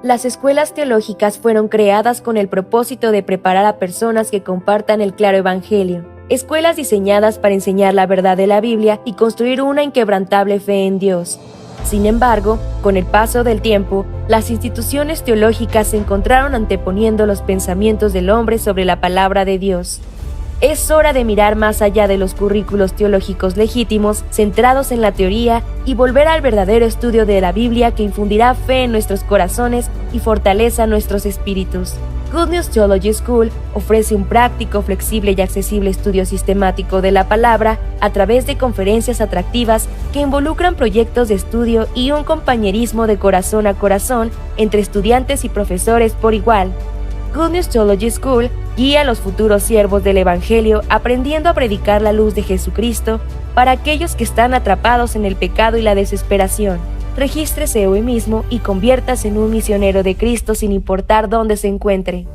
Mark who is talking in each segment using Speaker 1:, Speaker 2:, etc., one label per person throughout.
Speaker 1: Las escuelas teológicas fueron creadas con el propósito de preparar a personas que compartan el claro evangelio. Escuelas diseñadas para enseñar la verdad de la Biblia y construir una inquebrantable fe en Dios. Sin embargo, con el paso del tiempo, las instituciones teológicas se encontraron anteponiendo los pensamientos del hombre sobre la palabra de Dios. Es hora de mirar más allá de los currículos teológicos legítimos, centrados en la teoría, y volver al verdadero estudio de la Biblia que infundirá fe en nuestros corazones y fortaleza nuestros espíritus. Good News Theology School ofrece un práctico, flexible y accesible estudio sistemático de la palabra a través de conferencias atractivas que involucran proyectos de estudio y un compañerismo de corazón a corazón entre estudiantes y profesores por igual. Good News Theology School guía a los futuros siervos del Evangelio aprendiendo a predicar la luz de Jesucristo para aquellos que están atrapados en el pecado y la desesperación. Regístrese hoy mismo y conviértase en un misionero de Cristo sin importar dónde se encuentre.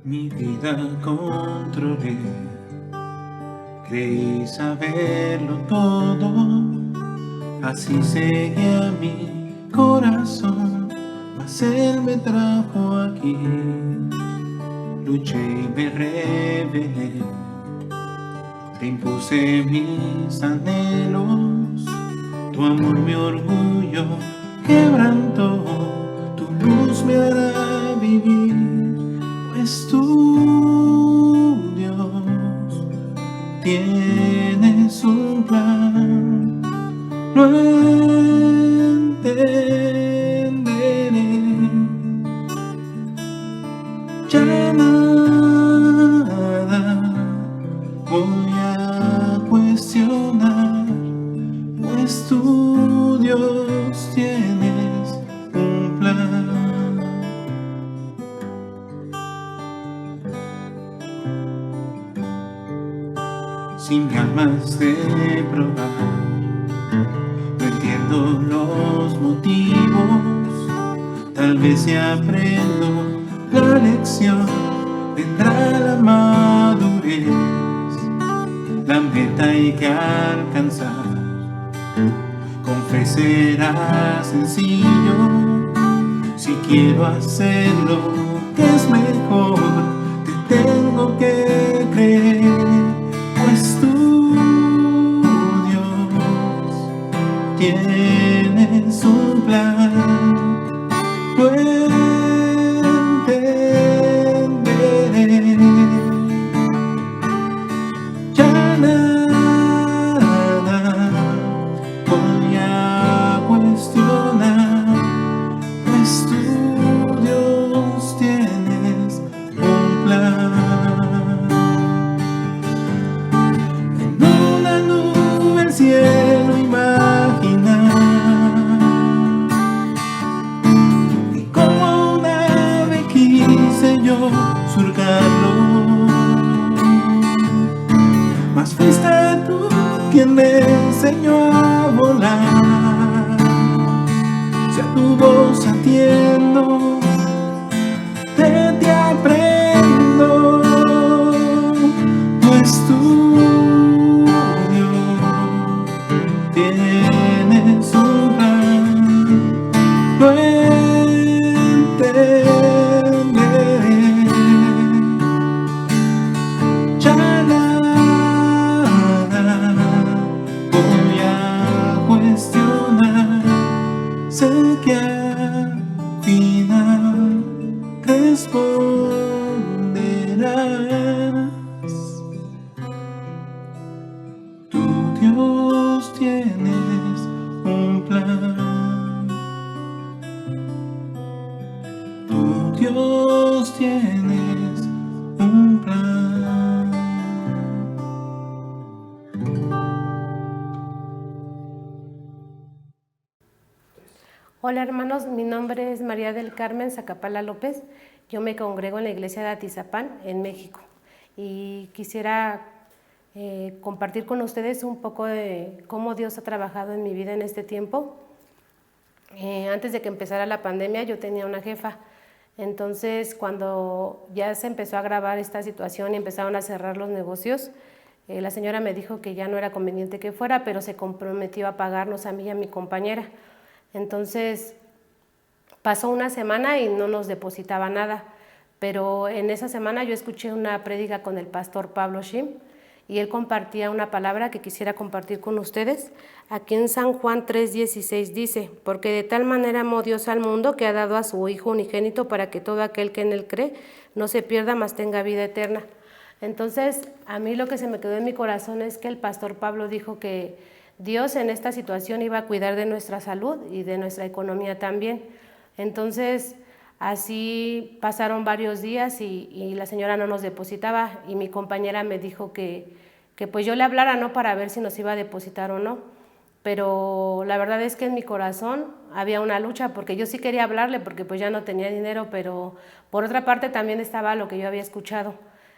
Speaker 2: Mi vida controlé, creí saberlo todo, así seguía mi corazón, mas Él me trajo aquí. Luché y me rebelé, te impuse mis anhelos, tu amor mi orgullo quebrantó, tu luz me hará vivir, pues tú, Dios, tienes un plan, lo entenderé, ya nada voy a cuestionar, pues tú, Dios, tienes un plan. Sin ganas de probar, no entiendo los motivos, tal vez si aprendo la lección, vendrá la madurez, la meta hay que alcanzar, con fe será sencillo, si quiero hacerlo que es mejor, te tengo que creer, pues tú, Dios, tienes un plan, lo entenderé, ya nada voy a cuestionar, pues tú, Dios, tienes un plan. Cielo imaginar, y como un ave quise yo surcarlo, mas fuiste tú quien me enseñó a volar, si a tu voz atiendo, de ti aprendo, pues tú, tienes un plan, lo entenderé, ya nada voy a cuestionar, sé que al final responderás, tú, Dios, tienes un plan, tú, Dios, tienes un plan.
Speaker 3: Hola hermanos, mi nombre es María del Carmen Zacapala López, yo me congrego en la iglesia de Atizapán, en México. y quisiera compartir con ustedes un poco de cómo Dios ha trabajado en mi vida en este tiempo. Antes de que empezara la pandemia yo tenía una jefa, entonces cuando ya se empezó a agravar esta situación y empezaron a cerrar los negocios, la señora me dijo que ya no era conveniente que fuera, pero se comprometió a pagarnos a mí y a mi compañera. Entonces pasó una semana y no nos depositaba nada, pero en esa semana yo escuché una prédica con el pastor Pablo Shim y él compartía una palabra que quisiera compartir con ustedes. Aquí en San Juan 3:16 dice: porque de tal manera amó Dios al mundo que ha dado a su Hijo unigénito para que todo aquel que en él cree no se pierda, mas tenga vida eterna. Entonces, a mí lo que se me quedó en mi corazón es que el pastor Pablo dijo que Dios en esta situación iba a cuidar de nuestra salud y de nuestra economía también. Entonces, así pasaron varios días y la señora no nos depositaba y mi compañera me dijo que pues yo le hablara, ¿no?, para ver si nos iba a depositar o no. Pero la verdad es que en mi corazón había una lucha porque yo sí quería hablarle porque pues ya no tenía dinero, pero por otra parte también estaba lo que yo había escuchado.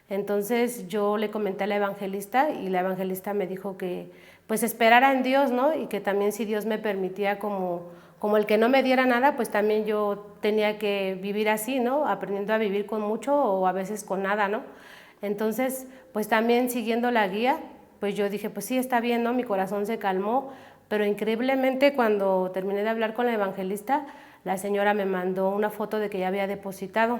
Speaker 3: Entonces yo le comenté a la evangelista y la evangelista me dijo que pues esperara en Dios, ¿no?, y que también si Dios me permitía como el que no me diera nada, pues también yo tenía que vivir así, ¿no?, aprendiendo a vivir con mucho o a veces con nada, ¿no? Entonces, pues también siguiendo la guía, pues yo dije, pues sí, está bien, ¿no? Mi corazón se calmó, pero increíblemente cuando terminé de hablar con la evangelista, la señora me mandó una foto de que ya había depositado.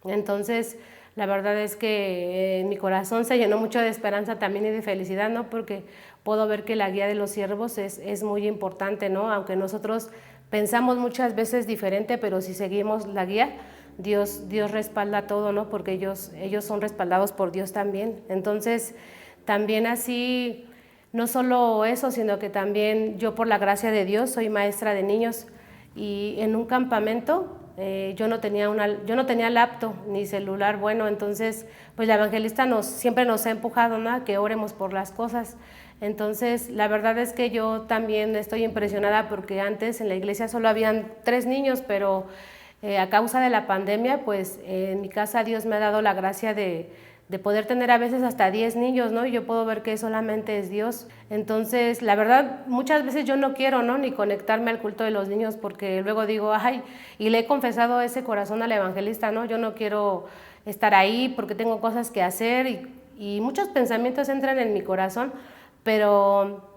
Speaker 3: Entonces, la verdad es que mi corazón se llenó mucho de esperanza también y de felicidad, ¿no?, porque puedo ver que la guía de los siervos es muy importante, ¿no?, aunque nosotros pensamos muchas veces diferente, pero si seguimos la guía, Dios respalda todo, ¿no?, porque ellos son respaldados por Dios también. Entonces, también así, no solo eso, sino que también yo por la gracia de Dios soy maestra de niños y en un campamento yo no tenía laptop ni celular bueno, entonces pues la evangelista siempre nos ha empujado, ¿no?, a que oremos por las cosas. Entonces la verdad es que yo también estoy impresionada porque antes en la iglesia solo habían 3 niños, pero a causa de la pandemia pues en mi casa Dios me ha dado la gracia de poder tener a veces hasta 10 niños, ¿no? Y yo puedo ver que solamente es Dios. Entonces, la verdad, muchas veces yo no quiero, ¿no?, ni conectarme al culto de los niños porque luego digo, ay, y le he confesado ese corazón al evangelista, ¿no? Yo no quiero estar ahí porque tengo cosas que hacer y muchos pensamientos entran en mi corazón, pero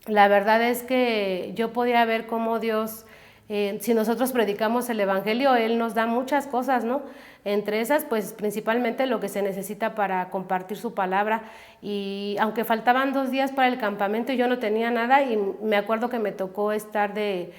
Speaker 3: la verdad es que yo podía ver cómo Dios, si nosotros predicamos el evangelio, Él nos da muchas cosas, ¿no? Entre esas, pues principalmente lo que se necesita para compartir su palabra. Y aunque faltaban 2 días para el campamento, yo no tenía nada y me acuerdo que me tocó estar de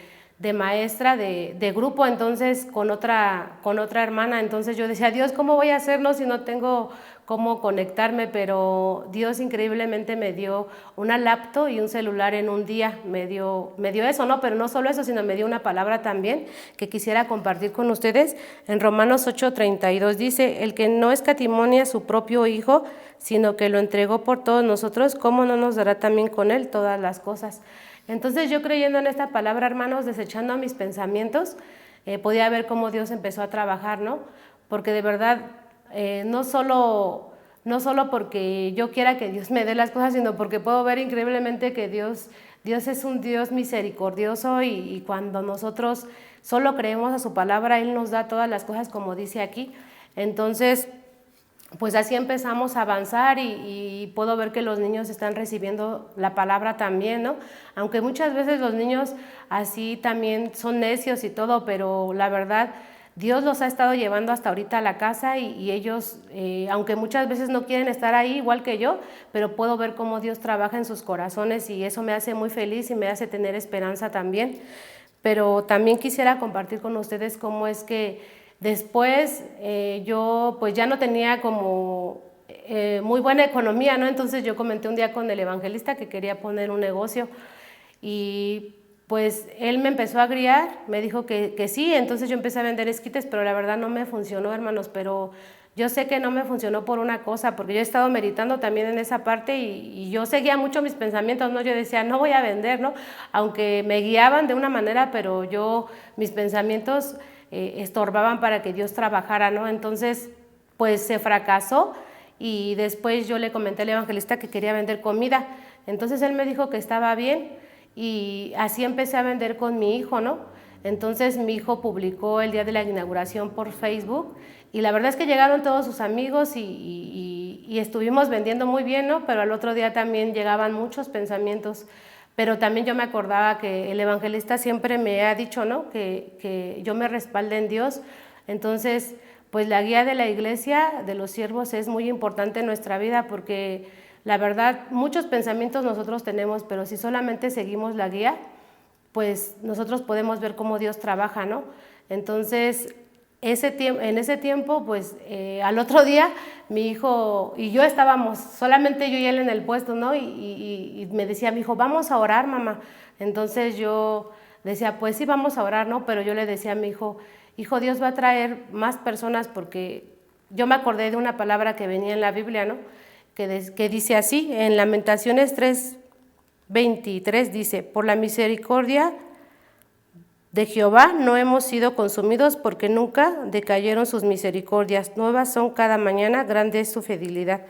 Speaker 3: maestra de grupo, entonces con otra hermana. Entonces yo decía, Dios, ¿cómo voy a hacerlo si no tengo cómo conectarme? Pero Dios increíblemente me dio una laptop y un celular en un día, me dio eso, ¿no? Pero no solo eso, sino me dio una palabra también que quisiera compartir con ustedes. En Romanos 8:32 dice: el que no escatimonia a su propio Hijo, sino que lo entregó por todos nosotros, ¿cómo no nos dará también con Él todas las cosas? Entonces yo creyendo en esta palabra, hermanos, desechando mis pensamientos, podía ver cómo Dios empezó a trabajar, ¿no? Porque de verdad, no solo porque yo quiera que Dios me dé las cosas, sino porque puedo ver increíblemente que Dios es un Dios misericordioso y cuando nosotros solo creemos a su palabra, Él nos da todas las cosas como dice aquí. Entonces, pues así empezamos a avanzar y puedo ver que los niños están recibiendo la palabra también, ¿no? Aunque muchas veces los niños así también son necios y todo, pero la verdad Dios los ha estado llevando hasta ahorita a la casa y ellos, aunque muchas veces no quieren estar ahí igual que yo, pero puedo ver cómo Dios trabaja en sus corazones y eso me hace muy feliz y me hace tener esperanza también. Pero también quisiera compartir con ustedes cómo es que después yo pues ya no tenía como muy buena economía, ¿no? Entonces yo comenté un día con el evangelista que quería poner un negocio y pues él me empezó a guiar, me dijo que sí, entonces yo empecé a vender esquites, pero la verdad no me funcionó, hermanos, pero yo sé que no me funcionó por una cosa, porque yo he estado meditando también en esa parte y yo seguía mucho mis pensamientos, ¿no? Yo decía, no voy a vender, ¿no? Aunque me guiaban de una manera, pero mis pensamientos estorbaban para que Dios trabajara, ¿no? Entonces, pues se fracasó y después yo le comenté al evangelista que quería vender comida. Entonces él me dijo que estaba bien y así empecé a vender con mi hijo, ¿no? Entonces mi hijo publicó el día de la inauguración por Facebook y la verdad es que llegaron todos sus amigos y estuvimos vendiendo muy bien, ¿no? Pero al otro día también llegaban muchos pensamientos. Pero también yo me acordaba que el evangelista siempre me ha dicho, ¿no? Que yo me respalde en Dios. Entonces, pues la guía de la iglesia de los siervos es muy importante en nuestra vida porque la verdad muchos pensamientos nosotros tenemos, pero si solamente seguimos la guía, pues nosotros podemos ver cómo Dios trabaja, ¿no? Entonces, en ese tiempo, pues al otro día mi hijo y yo estábamos, solamente yo y él en el puesto, ¿no? Y me decía mi hijo, vamos a orar, mamá. Entonces yo decía, pues sí, vamos a orar, ¿no? Pero yo le decía a mi hijo, hijo, Dios va a traer más personas porque yo me acordé de una palabra que venía en la Biblia, ¿no? Que dice así, en Lamentaciones 3:23 dice, por la misericordia de Jehová no hemos sido consumidos porque nunca decayeron sus misericordias. Nuevas son cada mañana, grande es su fidelidad.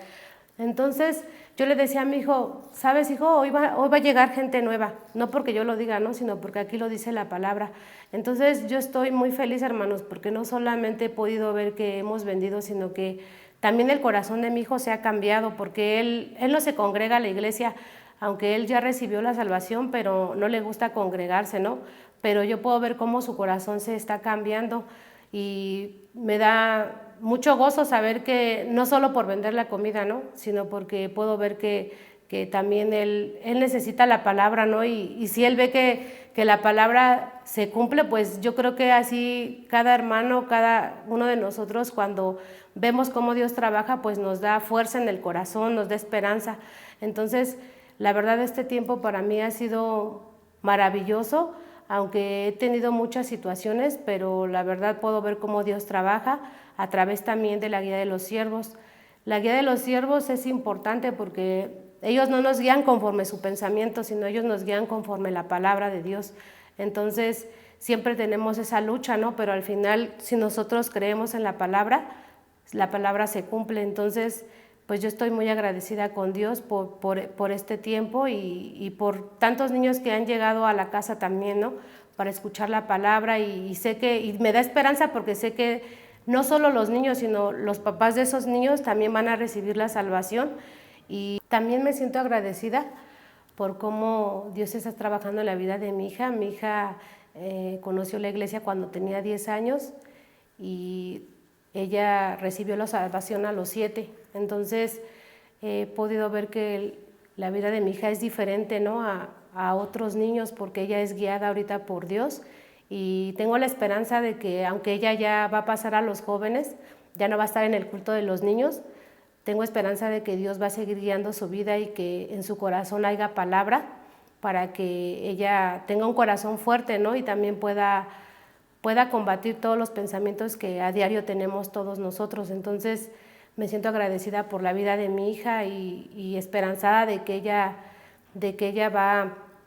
Speaker 3: Entonces yo le decía a mi hijo, ¿sabes, hijo? Hoy va a llegar gente nueva. No porque yo lo diga, ¿no? Sino porque aquí lo dice la palabra. Entonces yo estoy muy feliz, hermanos, porque no solamente he podido ver que hemos vendido, sino que también el corazón de mi hijo se ha cambiado, porque él no se congrega a la iglesia, aunque él ya recibió la salvación, pero no le gusta congregarse, ¿no? Pero yo puedo ver cómo su corazón se está cambiando y me da mucho gozo saber que no solo por vender la comida, ¿no? Sino porque puedo ver que también él necesita la palabra, ¿no? Y si él ve que la palabra se cumple, pues yo creo que así cada hermano, cada uno de nosotros, cuando vemos cómo Dios trabaja, pues nos da fuerza en el corazón, nos da esperanza. Entonces, la verdad, este tiempo para mí ha sido maravilloso, aunque he tenido muchas situaciones, pero la verdad puedo ver cómo Dios trabaja a través también de la guía de los siervos. La guía de los siervos es importante porque ellos no nos guían conforme su pensamiento, sino ellos nos guían conforme la palabra de Dios. Entonces, siempre tenemos esa lucha, ¿no? Pero al final, si nosotros creemos en la palabra se cumple. Entonces, pues yo estoy muy agradecida con Dios por este tiempo y por tantos niños que han llegado a la casa también, ¿no? Para escuchar la palabra y sé que, y me da esperanza porque sé que no solo los niños, sino los papás de esos niños también van a recibir la salvación. Y también me siento agradecida por cómo Dios está trabajando en la vida de mi hija. Mi hija conoció la iglesia cuando tenía 10 años y ella recibió la salvación a los 7. Entonces he podido ver que la vida de mi hija es diferente, ¿no? a otros niños porque ella es guiada ahorita por Dios y tengo la esperanza de que aunque ella ya va a pasar a los jóvenes, ya no va a estar en el culto de los niños, tengo esperanza de que Dios va a seguir guiando su vida y que en su corazón haya palabra para que ella tenga un corazón fuerte, ¿no? Y también pueda combatir todos los pensamientos que a diario tenemos todos nosotros. Entonces me siento agradecida por la vida de mi hija y esperanzada de que ella va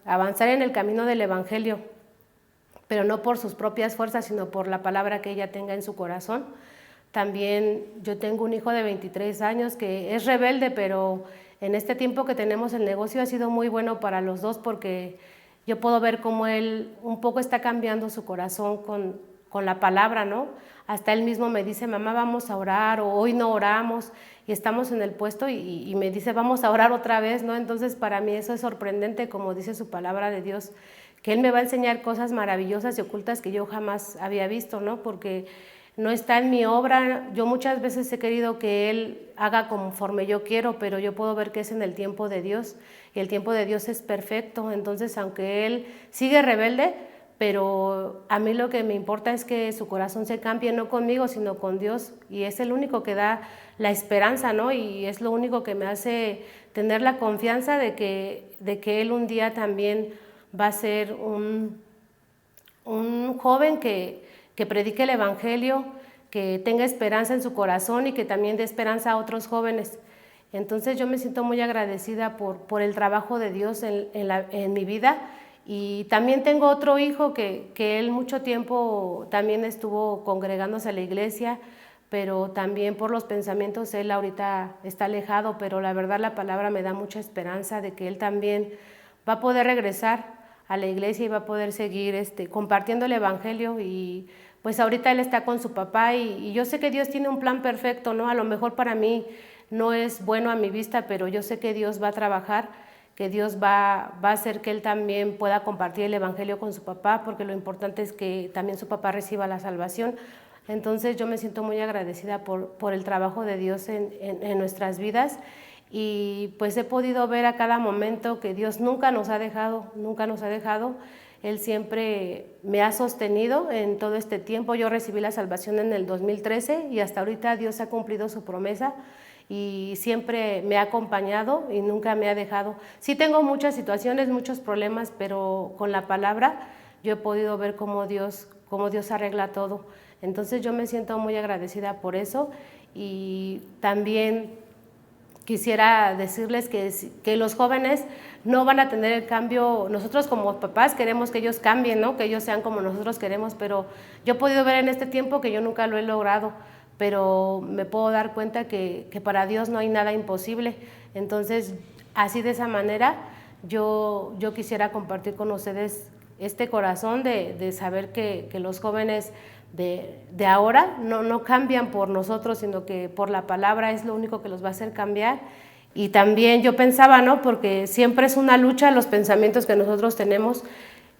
Speaker 3: a avanzar en el camino del evangelio, pero no por sus propias fuerzas, sino por la palabra que ella tenga en su corazón. También yo tengo un hijo de 23 años que es rebelde, pero en este tiempo que tenemos el negocio ha sido muy bueno para los dos porque yo puedo ver cómo él un poco está cambiando su corazón con la palabra, ¿no? Hasta él mismo me dice, mamá, vamos a orar, o hoy no oramos, y estamos en el puesto y me dice, vamos a orar otra vez, ¿no? Entonces para mí eso es sorprendente, como dice su palabra de Dios, que él me va a enseñar cosas maravillosas y ocultas que yo jamás había visto, ¿no? Porque no está en mi obra. Yo muchas veces he querido que él haga conforme yo quiero, pero yo puedo ver que es en el tiempo de Dios y el tiempo de Dios es perfecto. Entonces, aunque él sigue rebelde, pero a mí lo que me importa es que su corazón se cambie, no conmigo, sino con Dios, y es el único que da la esperanza, ¿no? Y es lo único que me hace tener la confianza de que él un día también va a ser un joven que predique el evangelio, que tenga esperanza en su corazón y que también dé esperanza a otros jóvenes. Entonces yo me siento muy agradecida por el trabajo de Dios en mi vida. Y también tengo otro hijo que él mucho tiempo también estuvo congregándose a la iglesia, pero también por los pensamientos él ahorita está alejado, pero la verdad la palabra me da mucha esperanza de que él también va a poder regresar a la iglesia y va a poder seguir compartiendo el evangelio. Y pues ahorita él está con su papá y yo sé que Dios tiene un plan perfecto, ¿no? A lo mejor para mí no es bueno a mi vista, pero yo sé que Dios va a trabajar, que Dios va a hacer que él también pueda compartir el evangelio con su papá, porque lo importante es que también su papá reciba la salvación. Entonces yo me siento muy agradecida por el trabajo de Dios en nuestras vidas, y pues he podido ver a cada momento que Dios nunca nos ha dejado, nunca nos ha dejado. Él siempre me ha sostenido en todo este tiempo. Yo recibí la salvación en el 2013 y hasta ahorita Dios ha cumplido su promesa y siempre me ha acompañado y nunca me ha dejado. Sí tengo muchas situaciones, muchos problemas, pero con la palabra yo he podido ver cómo Dios arregla todo. Entonces yo me siento muy agradecida por eso, y también quisiera decirles que los jóvenes no van a tener el cambio. Nosotros como papás queremos que ellos cambien, ¿no? Que ellos sean como nosotros queremos, pero yo he podido ver en este tiempo que yo nunca lo he logrado, pero me puedo dar cuenta que para Dios no hay nada imposible. Entonces, así de esa manera, yo quisiera compartir con ustedes este corazón de saber que los jóvenes de ahora no cambian por nosotros, sino que por la palabra es lo único que los va a hacer cambiar. Y también yo pensaba, ¿no? Porque siempre es una lucha, los pensamientos que nosotros tenemos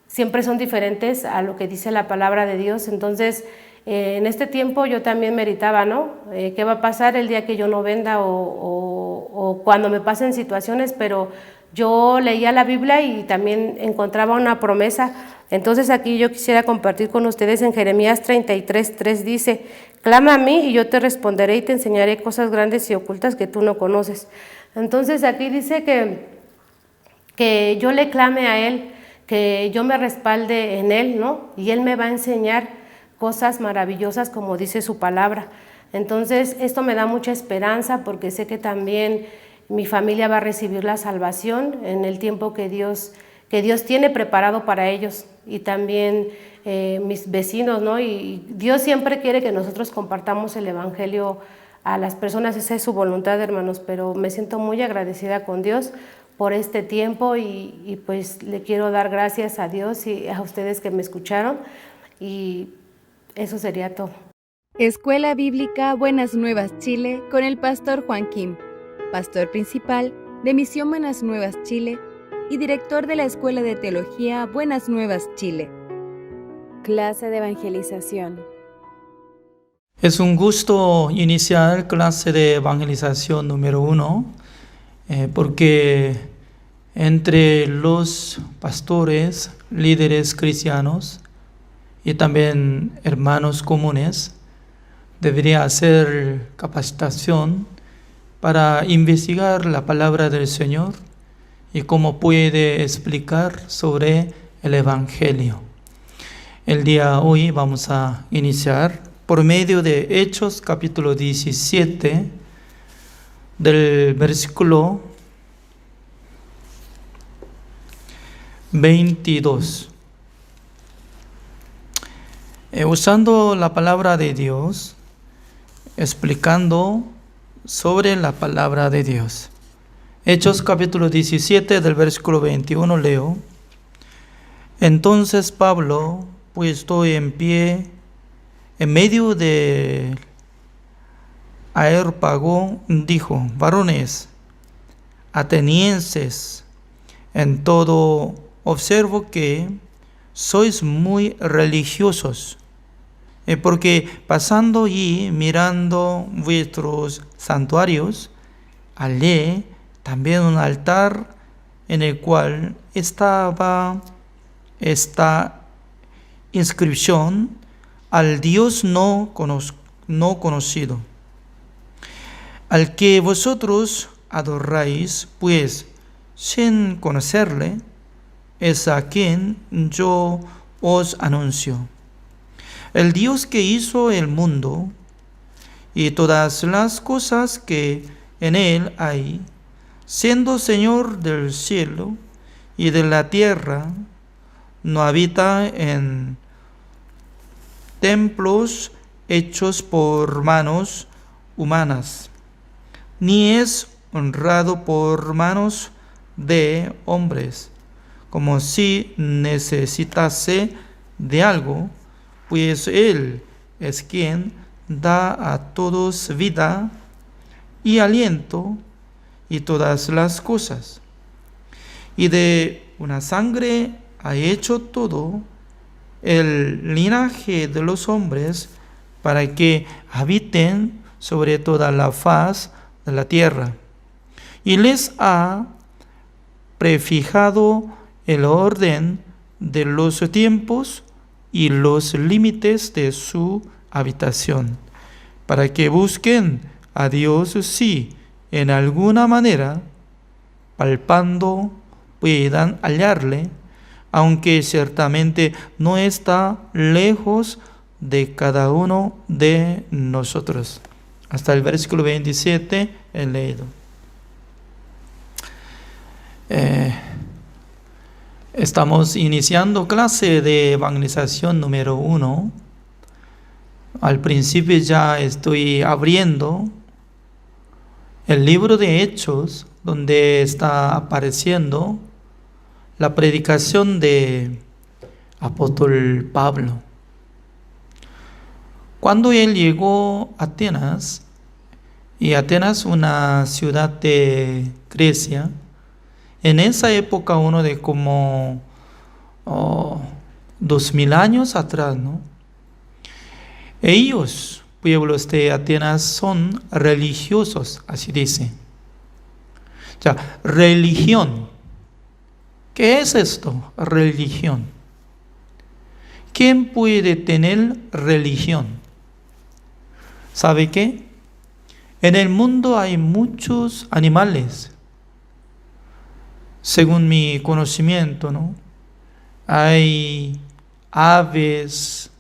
Speaker 3: siempre son diferentes a lo que dice la palabra de Dios. Entonces, en este tiempo yo también meditaba, ¿no? ¿Qué va a pasar el día que yo no venda o cuando me pasen situaciones? Pero yo leía la Biblia y también encontraba una promesa. Entonces aquí yo quisiera compartir con ustedes en Jeremías 33:3 dice: clama a mí y yo te responderé y te enseñaré cosas grandes y ocultas que tú no conoces. Entonces aquí dice que yo le clame a Él, que yo me respalde en Él, ¿no? Y Él me va a enseñar cosas maravillosas como dice su palabra. Entonces esto me da mucha esperanza porque sé que también mi familia va a recibir la salvación en el tiempo que Dios tiene preparado para ellos, y también mis vecinos, ¿no? Y Dios siempre quiere que nosotros compartamos el evangelio a las personas, esa es su voluntad, hermanos, pero me siento muy agradecida con Dios por este tiempo y pues le quiero dar gracias a Dios y a ustedes que me escucharon, y eso sería todo.
Speaker 4: Escuela Bíblica Buenas Nuevas Chile con el pastor Juan Kim, pastor principal de Misión Buenas Nuevas Chile y director de la Escuela de Teología Buenas Nuevas Chile.
Speaker 1: Clase de evangelización.
Speaker 5: Es un gusto iniciar clase de evangelización número 1, porque entre los pastores, líderes cristianos y también hermanos comunes debería hacer capacitación para investigar la palabra del Señor y cómo puede explicar sobre el Evangelio. El día de hoy vamos a iniciar por medio de Hechos capítulo 17 del versículo 22. Usando la palabra de Dios, explicando sobre la palabra de Dios. Hechos capítulo 17 del versículo 21 leo: Entonces Pablo, puesto en pie en medio de Areópago, dijo: varones atenienses, en todo observo que sois muy religiosos, porque pasando y mirando vuestros santuarios, hallé también un altar en el cual estaba esta inscripción: al Dios no conocido, al que vosotros adoráis, pues sin conocerle, es a quien yo os anuncio. El Dios que hizo el mundo y todas las cosas que en él hay, siendo Señor del cielo y de la tierra, no habita en templos hechos por manos humanas, ni es honrado por manos de hombres, como si necesitase de algo, pues Él es quien da a todos vida y aliento y todas las cosas. Y de una sangre ha hecho todo el linaje de los hombres para que habiten sobre toda la faz de la tierra. Y les ha prefijado el orden de los tiempos y los límites de su habitación, para que busquen a Dios si en alguna manera, palpando, puedan hallarle, aunque ciertamente no está lejos de cada uno de nosotros. Hasta el versículo 27 he leído. Estamos iniciando clase de evangelización número 1. Al principio ya estoy abriendo el libro de Hechos, donde está apareciendo la predicación de apóstol Pablo. Cuando él llegó a Atenas, y Atenas una ciudad de Grecia, en esa época, uno de como 2000 años atrás, ¿no? Ellos, pueblos de Atenas, son religiosos, así dice. O sea, religión. ¿Qué es esto? Religión. ¿Quién puede tener religión? ¿Sabe qué? En el mundo hay muchos animales. Según mi conocimiento, ¿no? Hay aves,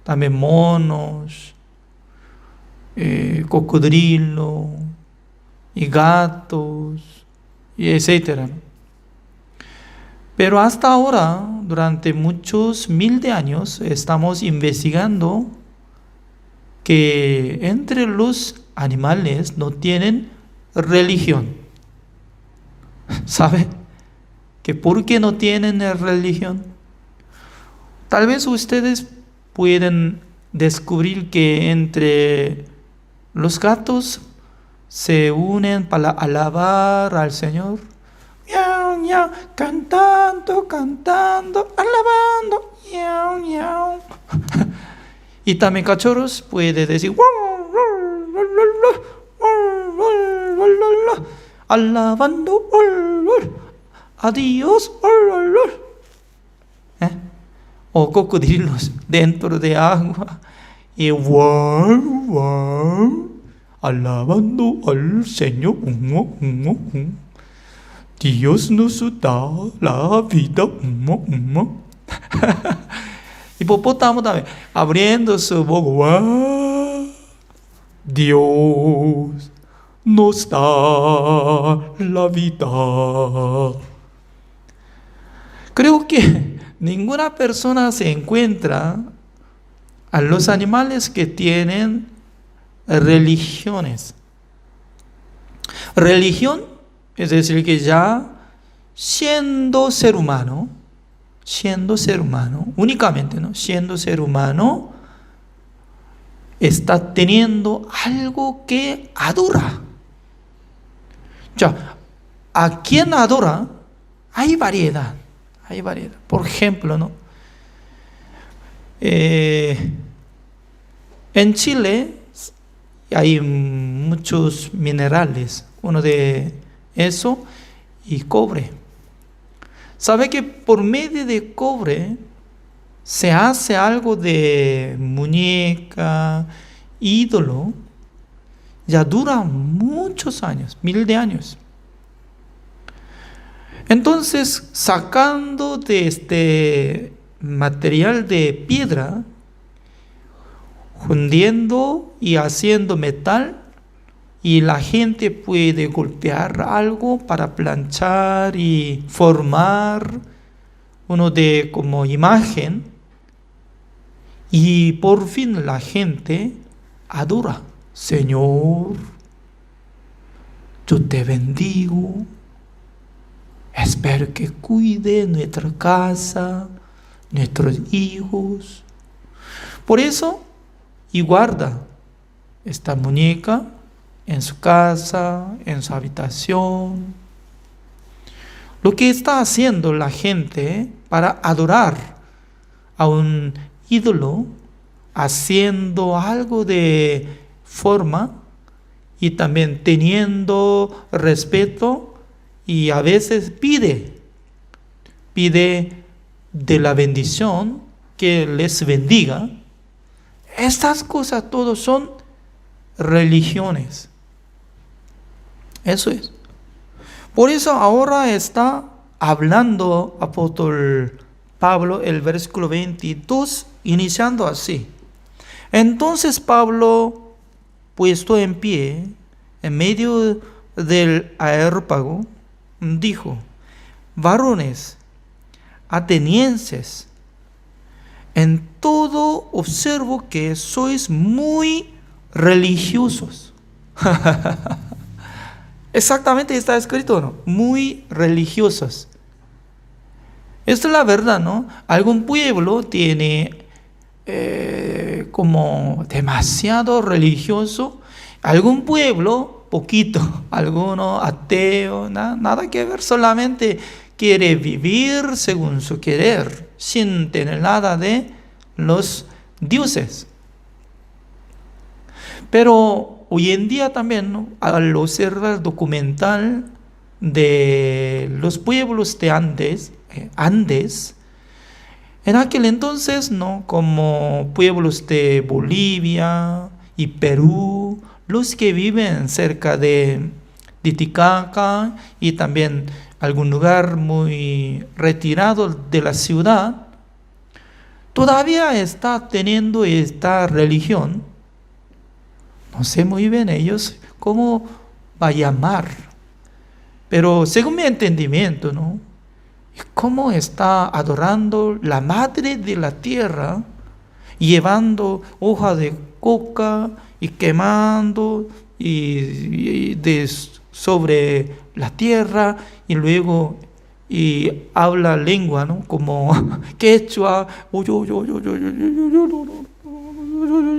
Speaker 5: también monos, cocodrilo, y gatos, y etcétera, ¿no? Pero hasta ahora, durante muchos miles de años, estamos investigando que entre los animales no tienen religión. ¿Sabe? ¿Que por qué no tienen religión? Tal vez ustedes pueden descubrir que entre los gatos se unen para alabar al Señor. Miau, miau, cantando, cantando, alabando, miau, miau. Y también cachorros puede decir alabando a Dios, o cocodrilos dentro de agua y alabando al Señor. Dios nos da la vida. Hipopótamo también abriendo su boca. Dios nos da la vida. Creo que ninguna persona se encuentra a los animales que tienen religiones. Religión es decir que ya siendo ser humano, únicamente, ¿no? Siendo ser humano, está teniendo algo que adora. Ya, ¿a quién adora? Hay variedad. Por ejemplo, ¿no? En Chile hay muchos minerales. Uno de eso y cobre. ¿Sabe que por medio de cobre se hace algo de muñeca, ídolo? Ya dura muchos años, 1000 de años. Entonces, sacando de este material de piedra, fundiendo y haciendo metal, y la gente puede golpear algo para planchar y formar uno de como imagen. Y por fin la gente adora. Señor, yo te bendigo. Espero que cuide nuestra casa, nuestros hijos. Por eso, y guarda esta muñeca en su casa, en su habitación. Lo que está haciendo la gente para adorar a un ídolo, haciendo algo de forma y también teniendo respeto, y a veces pide de la bendición que les bendiga. Estas cosas todos son religiones. Eso es. Por eso ahora está hablando apóstol Pablo, el versículo 22, iniciando así. Entonces Pablo, puesto en pie, en medio del areópago, dijo: varones atenienses, en todo observo que sois muy religiosos. Exactamente está escrito, ¿no? Muy religiosos. Esto es la verdad, ¿no? Algún pueblo tiene como demasiado religioso, algún pueblo poquito, alguno ateo, nada que ver, solamente quiere vivir según su querer, sin tener nada de los dioses. Pero hoy en día también, ¿no?, al observar el documental de los pueblos de Andes, en aquel entonces, ¿no?, como pueblos de Bolivia y Perú, los que viven cerca de Titicaca y también algún lugar muy retirado de la ciudad, todavía está teniendo esta religión. No sé muy bien ellos cómo va a llamar, pero según mi entendimiento, ¿no?, cómo está adorando la madre de la tierra, llevando hoja de coca y quemando sobre la tierra, y luego habla lengua, ¿no?, como quechua,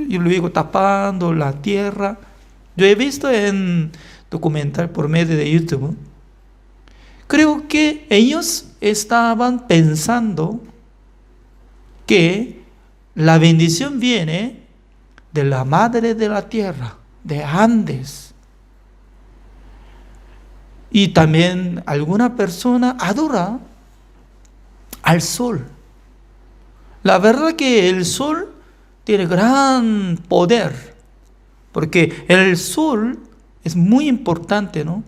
Speaker 5: y luego tapando la tierra. Yo he visto en documental por medio de YouTube. Creo que ellos estaban pensando que la bendición viene de la madre de la tierra, de Andes. Y también alguna persona adora al sol. La verdad que el sol tiene gran poder, porque el sol es muy importante, ¿no?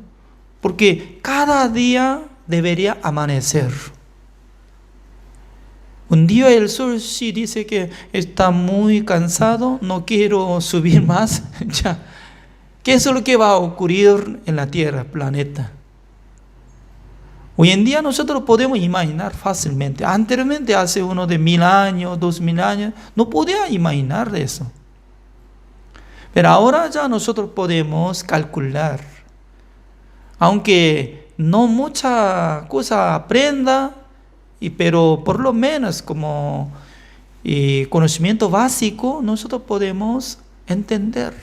Speaker 5: Porque cada día debería amanecer. Un día el sol sí dice que está muy cansado, no quiero subir más, ya. ¿Qué es lo que va a ocurrir en la Tierra, planeta? Hoy en día nosotros podemos imaginar fácilmente. Anteriormente, hace uno de 1000 años, 2000 años, no podía imaginar eso. Pero ahora ya nosotros podemos calcular. Aunque no mucha cosa aprenda, pero por lo menos como conocimiento básico, nosotros podemos entender.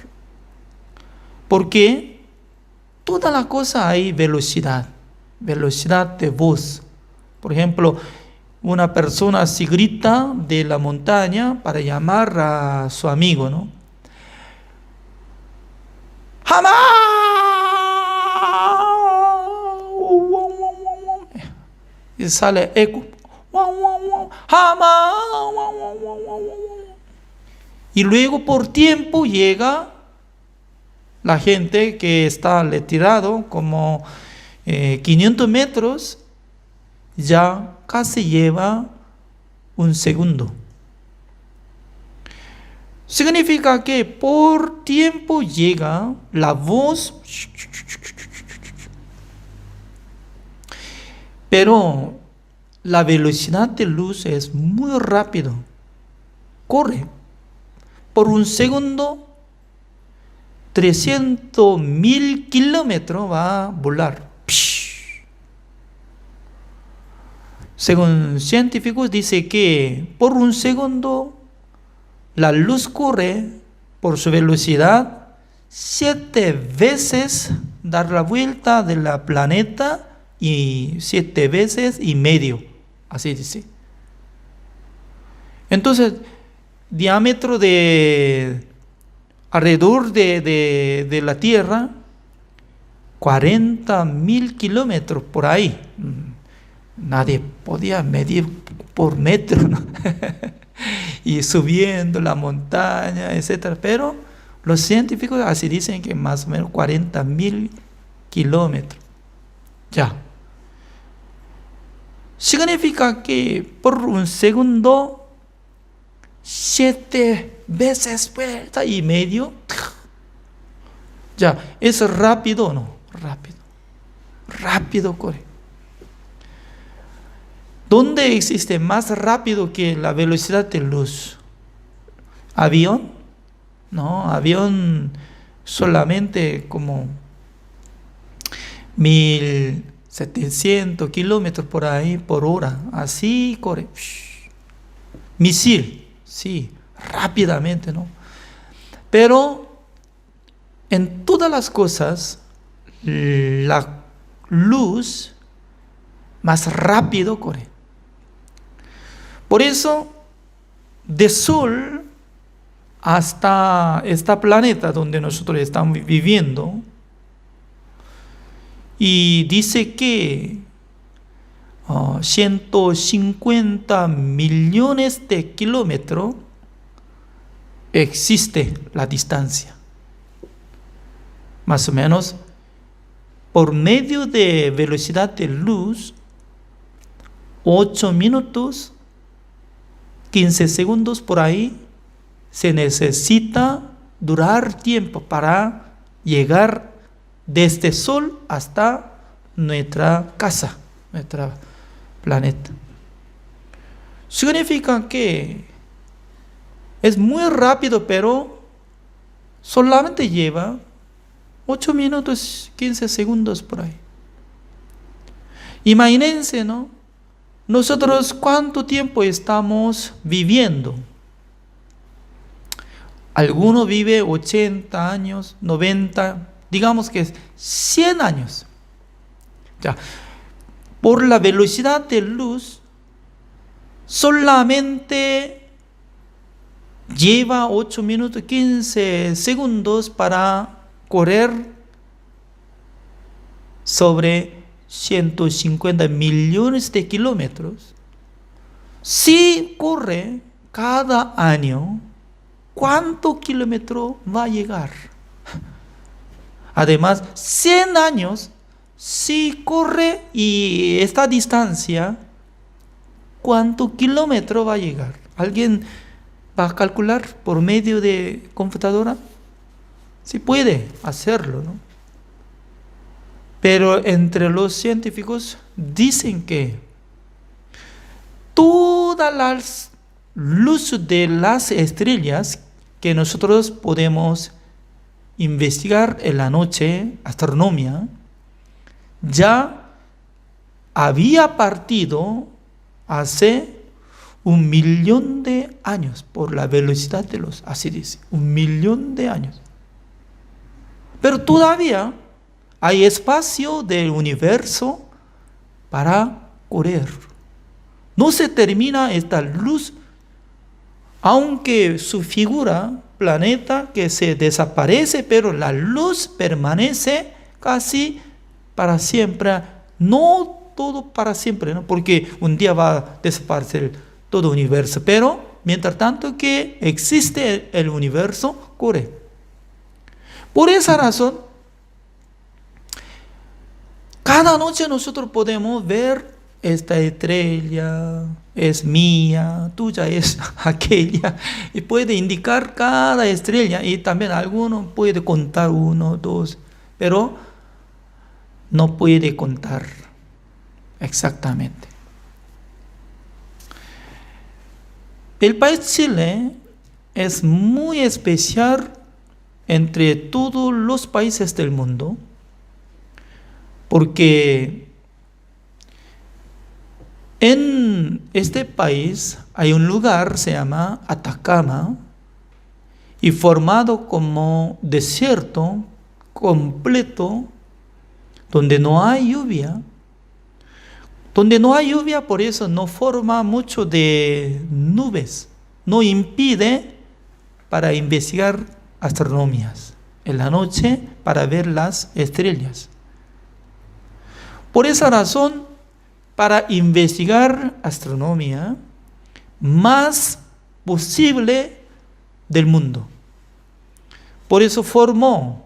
Speaker 5: Porque toda la cosa hay velocidad de voz. Por ejemplo, una persona si grita de la montaña para llamar a su amigo, ¿no? ¡Jamás! Y sale eco. ¡Jamás! Y luego por tiempo llega la gente que está retirado como 500 metros, ya casi lleva un segundo. Significa que por tiempo llega la voz, pero la velocidad de luz es muy rápido. corre. Por un segundo, 300.000 kilómetros va a volar. Según científicos, dice que por un segundo la luz corre por su velocidad 7 veces dar la vuelta de la planeta y 7 veces y medio. Así dice. Entonces, diámetro de alrededor de la Tierra, 40.000 kilómetros por ahí. Nadie podía medir por metro, ¿no? Y subiendo la montaña, etc. Pero los científicos así dicen que más o menos 40.000 kilómetros. Ya. Significa que por un segundo, 7 veces vuelta y medio. Ya, ¿es rápido o no? Rápido. Rápido corre. ¿Dónde existe más rápido que la velocidad de luz? ¿Avión? No, avión solamente como 1.700 kilómetros por ahí por hora. Así corre. Misil, sí, rápidamente, ¿no? Pero en todas las cosas, la luz más rápido corre. Por eso, de Sol hasta este planeta donde nosotros estamos viviendo, y dice que 150 millones de kilómetros existe la distancia. Más o menos, por medio de velocidad de luz, 8 minutos, 15 segundos por ahí, se necesita durar tiempo para llegar desde Sol hasta nuestra casa, nuestro planeta. Significa que es muy rápido, pero solamente lleva 8 minutos, 15 segundos por ahí. Imagínense, ¿no? Nosotros, ¿cuánto tiempo estamos viviendo? Alguno vive 80 años, 90, digamos que es 100 años. Ya. Por la velocidad de luz, solamente lleva 8 minutos, 15 segundos para correr sobre 150 millones de kilómetros. Si corre cada año, ¿cuánto kilómetro va a llegar? Además, 100 años, si corre y esta distancia, ¿cuánto kilómetro va a llegar? ¿Alguien va a calcular por medio de computadora? Sí puede hacerlo, ¿no? Pero entre los científicos dicen que todas las luces de las estrellas que nosotros podemos investigar en la noche, astronomía, ya había partido hace 1.000.000 de años por la velocidad de luz, así dice, 1.000.000 de años. Pero todavía hay espacio del universo para correr. No se termina esta luz, aunque su figura, planeta, que se desaparece, pero la luz permanece casi para siempre. No todo para siempre, ¿no? Porque un día va a desaparecer todo el universo, pero mientras tanto que existe el universo, corre. Por esa razón, cada noche nosotros podemos ver esta estrella es mía, tuya es aquella, y puede indicar cada estrella, y también alguno puede contar 1, 2, pero no puede contar exactamente. El país Chile es muy especial entre todos los países del mundo, porque en este país hay un lugar, se llama Atacama, y formado como desierto completo, donde no hay lluvia. Donde no hay lluvia, por eso no forma mucho de nubes, no impide para investigar astronomías en la noche para ver las estrellas. Por esa razón, para investigar astronomía más posible del mundo. Por eso formó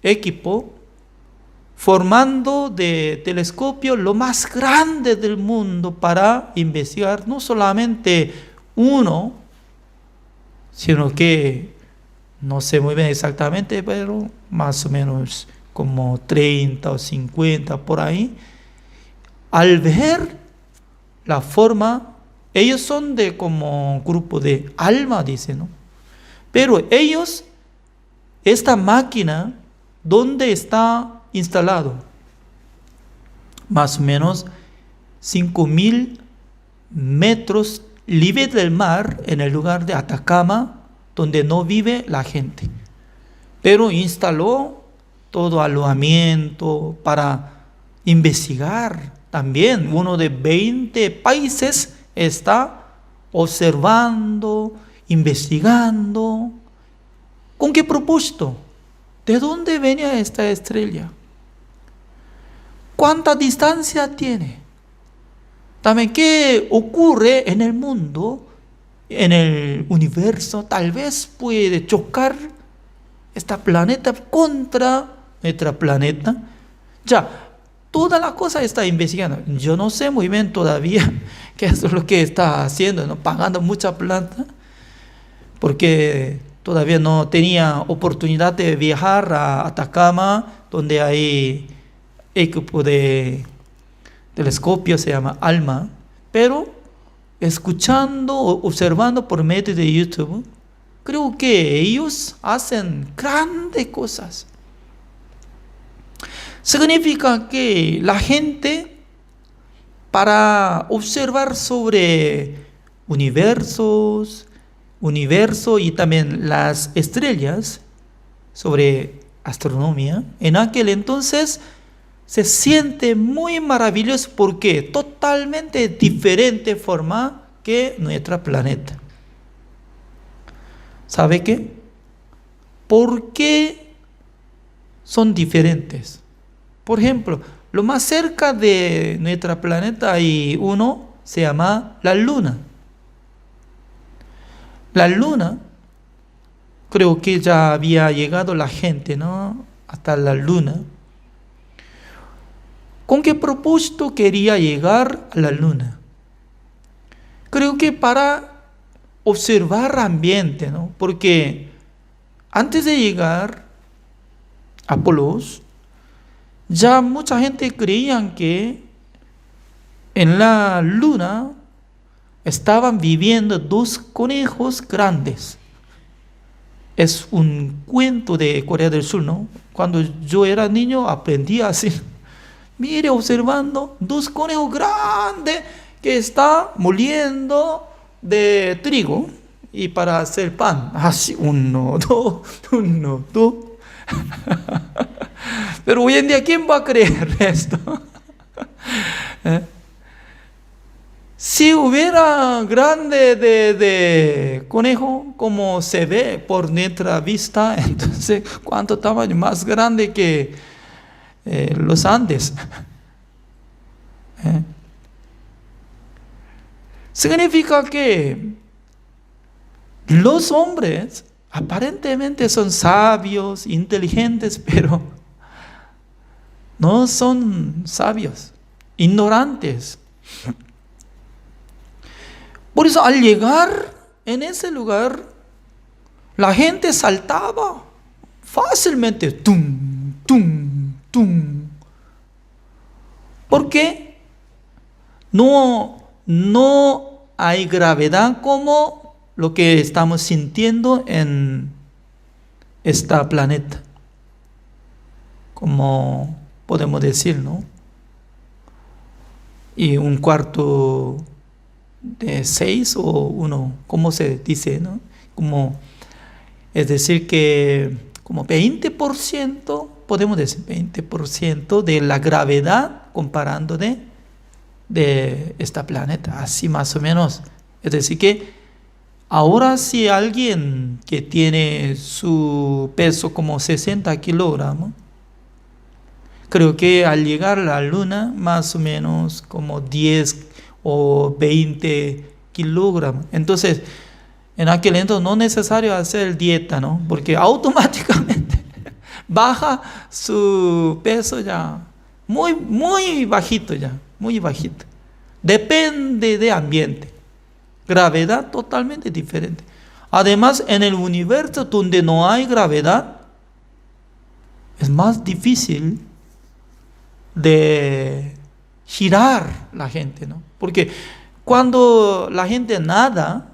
Speaker 5: equipo formando de telescopio lo más grande del mundo para investigar no solamente uno, sino que no sé muy bien exactamente, pero más o menos como 30 o 50 por ahí. Al ver la forma, ellos son de como grupo de ALMA, dicen, ¿no? Pero ellos, esta máquina, ¿dónde está instalado? Más o menos 5.000 metros libre del mar en el lugar de Atacama, donde no vive la gente. Pero instaló todo alojamiento para investigar. También uno de 20 países está observando, investigando. ¿Con qué propósito? ¿De dónde venía esta estrella? ¿Cuánta distancia tiene? También, ¿qué ocurre en el mundo, en el universo? Tal vez puede chocar este planeta contra nuestro planeta. Ya, toda la cosa está investigando. Yo no sé muy bien todavía qué es lo que está haciendo, ¿no? Pagando mucha plata, porque todavía no tenía oportunidad de viajar a Atacama, donde hay equipo de telescopio, se llama ALMA, pero escuchando, observando por medio de YouTube, creo que ellos hacen grandes cosas. Significa que la gente, para observar sobre universo y también las estrellas, sobre astronomía, en aquel entonces se siente muy maravilloso porque totalmente diferente forma que nuestro planeta. ¿Sabe qué? ¿Por qué son diferentes? Por ejemplo, lo más cerca de nuestro planeta hay uno, se llama la Luna. La Luna, creo que ya había llegado la gente, ¿no? Hasta la Luna. ¿Con qué propósito quería llegar a la Luna? Creo que para observar ambiente, ¿no? Porque antes de llegar a Apolos, ya mucha gente creía que en la Luna estaban viviendo dos conejos grandes. Es un cuento de Corea del Sur, ¿no? Cuando yo era niño aprendí así. Mire, observando dos conejos grandes que están moliendo de trigo y para hacer pan. Así, uno, dos. Pero hoy en día, ¿quién va a creer esto? Si hubiera grande de conejo como se ve por nuestra vista, entonces ¿cuánto tamaño más grande que los Andes? Significa que los hombres aparentemente son sabios, inteligentes, pero no son sabios, ignorantes. Por eso al llegar en ese lugar, la gente saltaba fácilmente. ¡Tum, tum, tum! Porque no hay gravedad como lo que estamos sintiendo en este planeta, como podemos decir, ¿no? Y un cuarto de 6 o 1, ¿cómo se dice, no? Como, es decir que como 20%, podemos decir 20% de la gravedad comparando de este planeta, así más o menos. Es decir que ahora si alguien que tiene su peso como 60 kilogramos, creo que al llegar a la luna más o menos como 10 o 20 kilogramos. Entonces, en aquel entonces no es necesario hacer dieta, ¿no? Porque automáticamente baja su peso ya muy bajito ya, muy bajito. Depende de ambiente. Gravedad totalmente diferente. Además, en el universo donde no hay gravedad, es más difícil de girar la gente, ¿no? Porque cuando la gente nada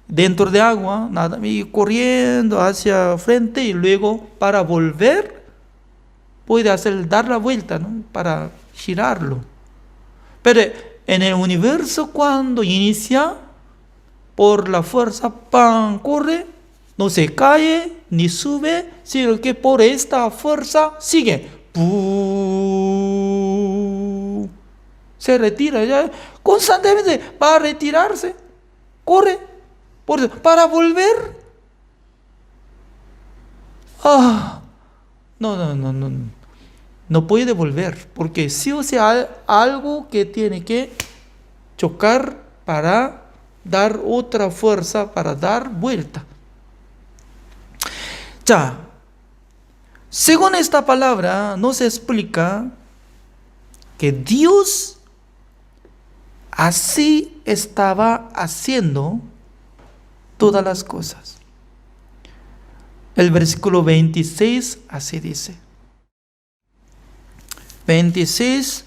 Speaker 5: dentro de agua, nada, y corriendo hacia frente y luego para volver puede dar la vuelta, ¿no? Para girarlo. Pero en el universo cuando inicia por la fuerza, ¡pam!, corre, no se cae ni sube, sino que por esta fuerza sigue. ¡Pum! Se retira, ya constantemente va a retirarse, corre, para volver. No puede volver, porque sí o sí hay algo que tiene que chocar para dar otra fuerza, para dar vuelta. Ya, según esta palabra nos explica que Dios así estaba haciendo todas las cosas. El versículo 26 así dice. 26,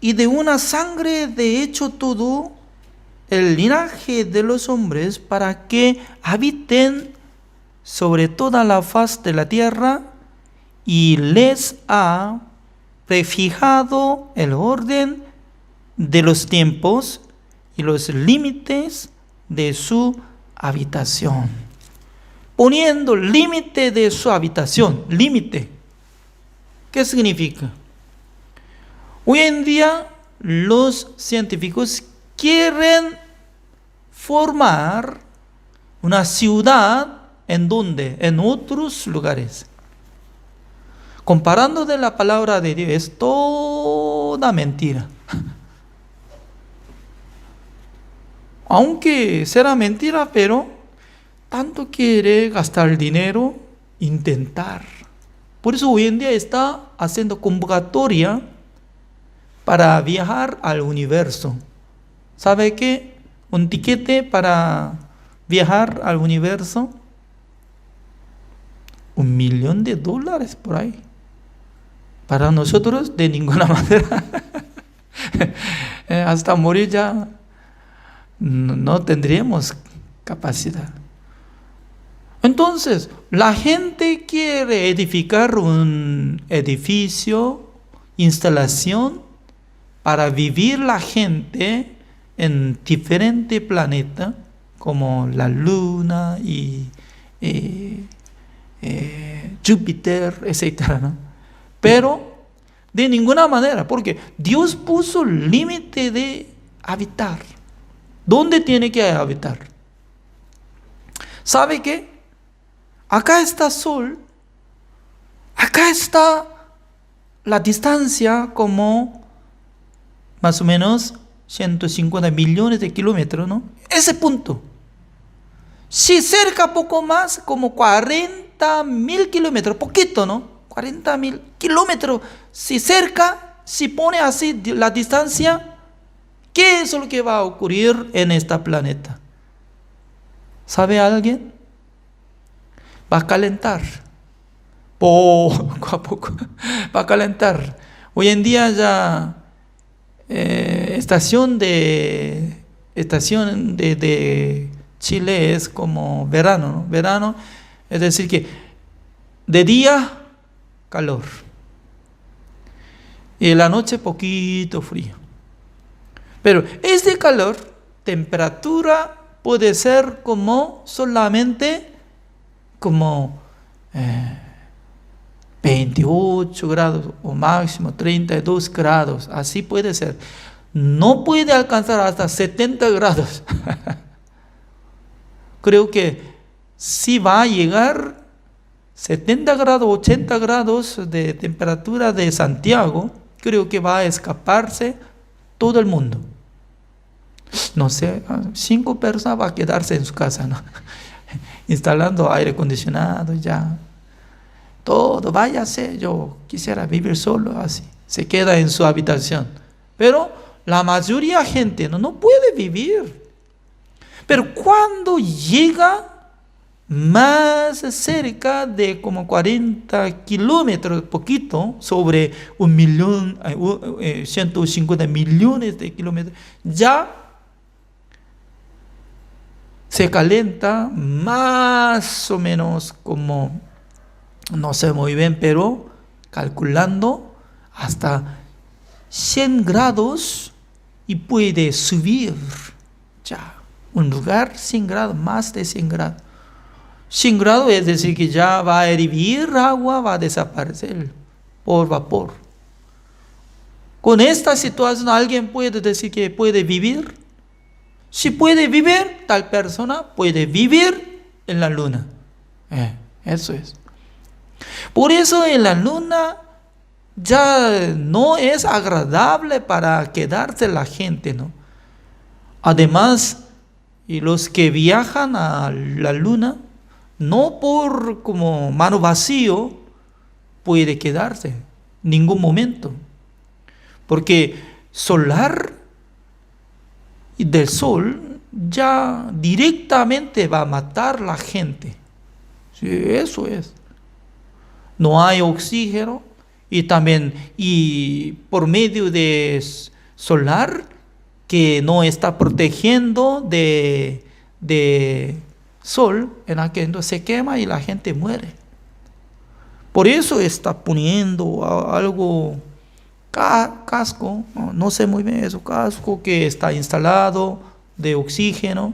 Speaker 5: y de una sangre de hecho todo el linaje de los hombres para que habiten sobre toda la faz de la tierra, y les ha prefijado el orden de los tiempos y los límites de su habitación. Poniendo límite de su habitación. Límite. ¿Qué significa? Hoy en día los científicos quieren formar una ciudad en donde, en otros lugares. Comparando de la palabra de Dios, es toda mentira. Aunque será mentira, pero tanto quiere gastar dinero, intentar. Por eso hoy en día está haciendo convocatoria para viajar al universo. ¿Sabe qué? Un tiquete para viajar al universo, $1,000,000 por ahí. Para nosotros, de ninguna manera. Hasta morir ya no tendríamos capacidad. Entonces, la gente quiere edificar un edificio, instalación, para vivir la gente en diferentes planetas, como la Luna y Júpiter, etc., ¿no? Pero de ninguna manera, porque Dios puso límite de habitar. ¿Dónde tiene que habitar? ¿Sabe qué? Acá está Sol, acá está la distancia como más o menos 150 millones de kilómetros, ¿no? Ese punto. Si cerca poco más, como 40,000 kilómetros, poquito, ¿no? 40,000 kilómetros. Si cerca, si pone así la distancia, ¿qué es lo que va a ocurrir en este planeta? ¿Sabe alguien? Va a calentar. Poco a poco. Va a calentar. Hoy en día ya estación de Chile es como verano, ¿no? Verano, es decir que de día calor y en la noche poquito frío. Pero este calor, temperatura puede ser como solamente como 28 grados o máximo 32 grados, así puede ser. No puede alcanzar hasta 70 grados. Creo que si va a llegar 70 grados, 80 grados de temperatura de Santiago, creo que va a escaparse todo el mundo. No sé, 5 personas va a quedarse en su casa, ¿no? Instalando aire acondicionado, ya. Todo, váyase, yo quisiera vivir solo, así. Se queda en su habitación. Pero la mayoría de gente no puede vivir. Pero cuando llega más cerca de como 40 kilómetros, poquito, sobre 150 millones de kilómetros, ya se calienta más o menos como, no sé muy bien, pero calculando hasta 100 grados y puede subir ya. Un lugar 100 grados, más de 100 grados. 100 grados es decir que ya va a hervir agua, va a desaparecer por vapor. Con esta situación, ¿alguien puede decir que puede vivir? Si puede vivir, tal persona puede vivir en la luna. Eso es. Por eso en la luna ya no es agradable para quedarse la gente, ¿no? Además, y los que viajan a la luna, no por como mano vacío puede quedarse ningún momento, porque solar y del sol ya directamente va a matar a la gente. Sí, eso es. No hay oxígeno y también y por medio de solar que no está protegiendo de sol, en aquel entonces se quema y la gente muere. Por eso está poniendo algo, casco, no sé muy bien eso, casco que está instalado de oxígeno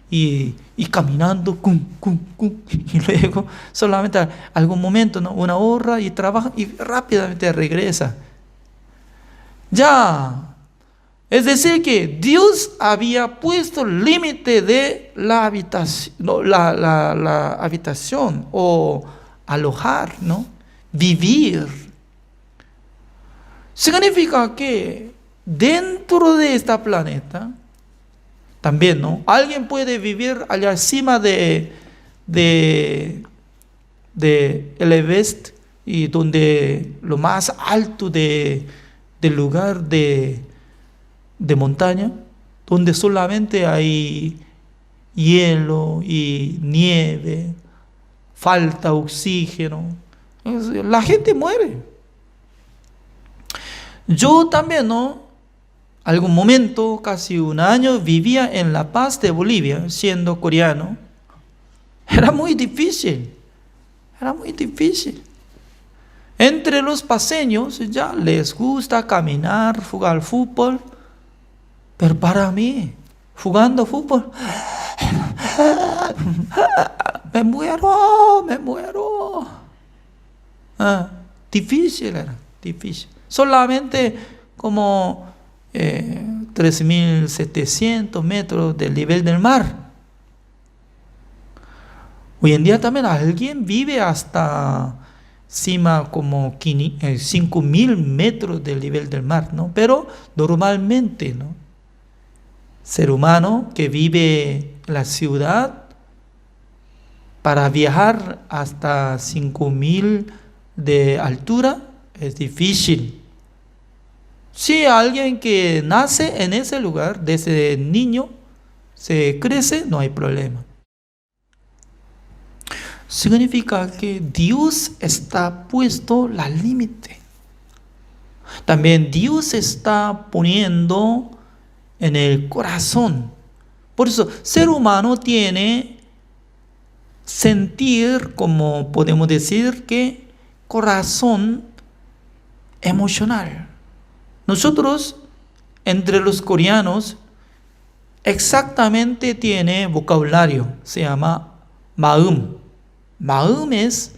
Speaker 5: y caminando, y luego solamente algún momento, ¿no? Una hora y trabaja y rápidamente regresa. Ya. Es decir que Dios había puesto límite de la habitación, la habitación o alojar, ¿no? Vivir. Significa que dentro de este planeta también, ¿no? Alguien puede vivir allá encima de el Everest y donde lo más alto del lugar de montaña, donde solamente hay hielo y nieve, falta oxígeno. La gente muere. Yo también, ¿no? Algún momento, casi un año, vivía en La Paz de Bolivia, siendo coreano. Era muy difícil. Entre los paseños ya les gusta caminar, jugar fútbol. Pero para mí, jugando fútbol, me muero. Difícil era. Solamente como 3.700 metros del nivel del mar. Hoy en día también alguien vive hasta cima como 5.000 metros del nivel del mar, ¿no? Pero normalmente, ¿no? Ser humano que vive en la ciudad, para viajar hasta 5.000 de altura es difícil. Si alguien que nace en ese lugar, desde niño, se crece, no hay problema. Significa que Dios está puesto la límite. También Dios está poniendo en el corazón Por eso, ser humano tiene sentir, como podemos decir, que corazón emocional. Nosotros, entre los coreanos, exactamente tiene vocabulario, se llama maum. Maum es,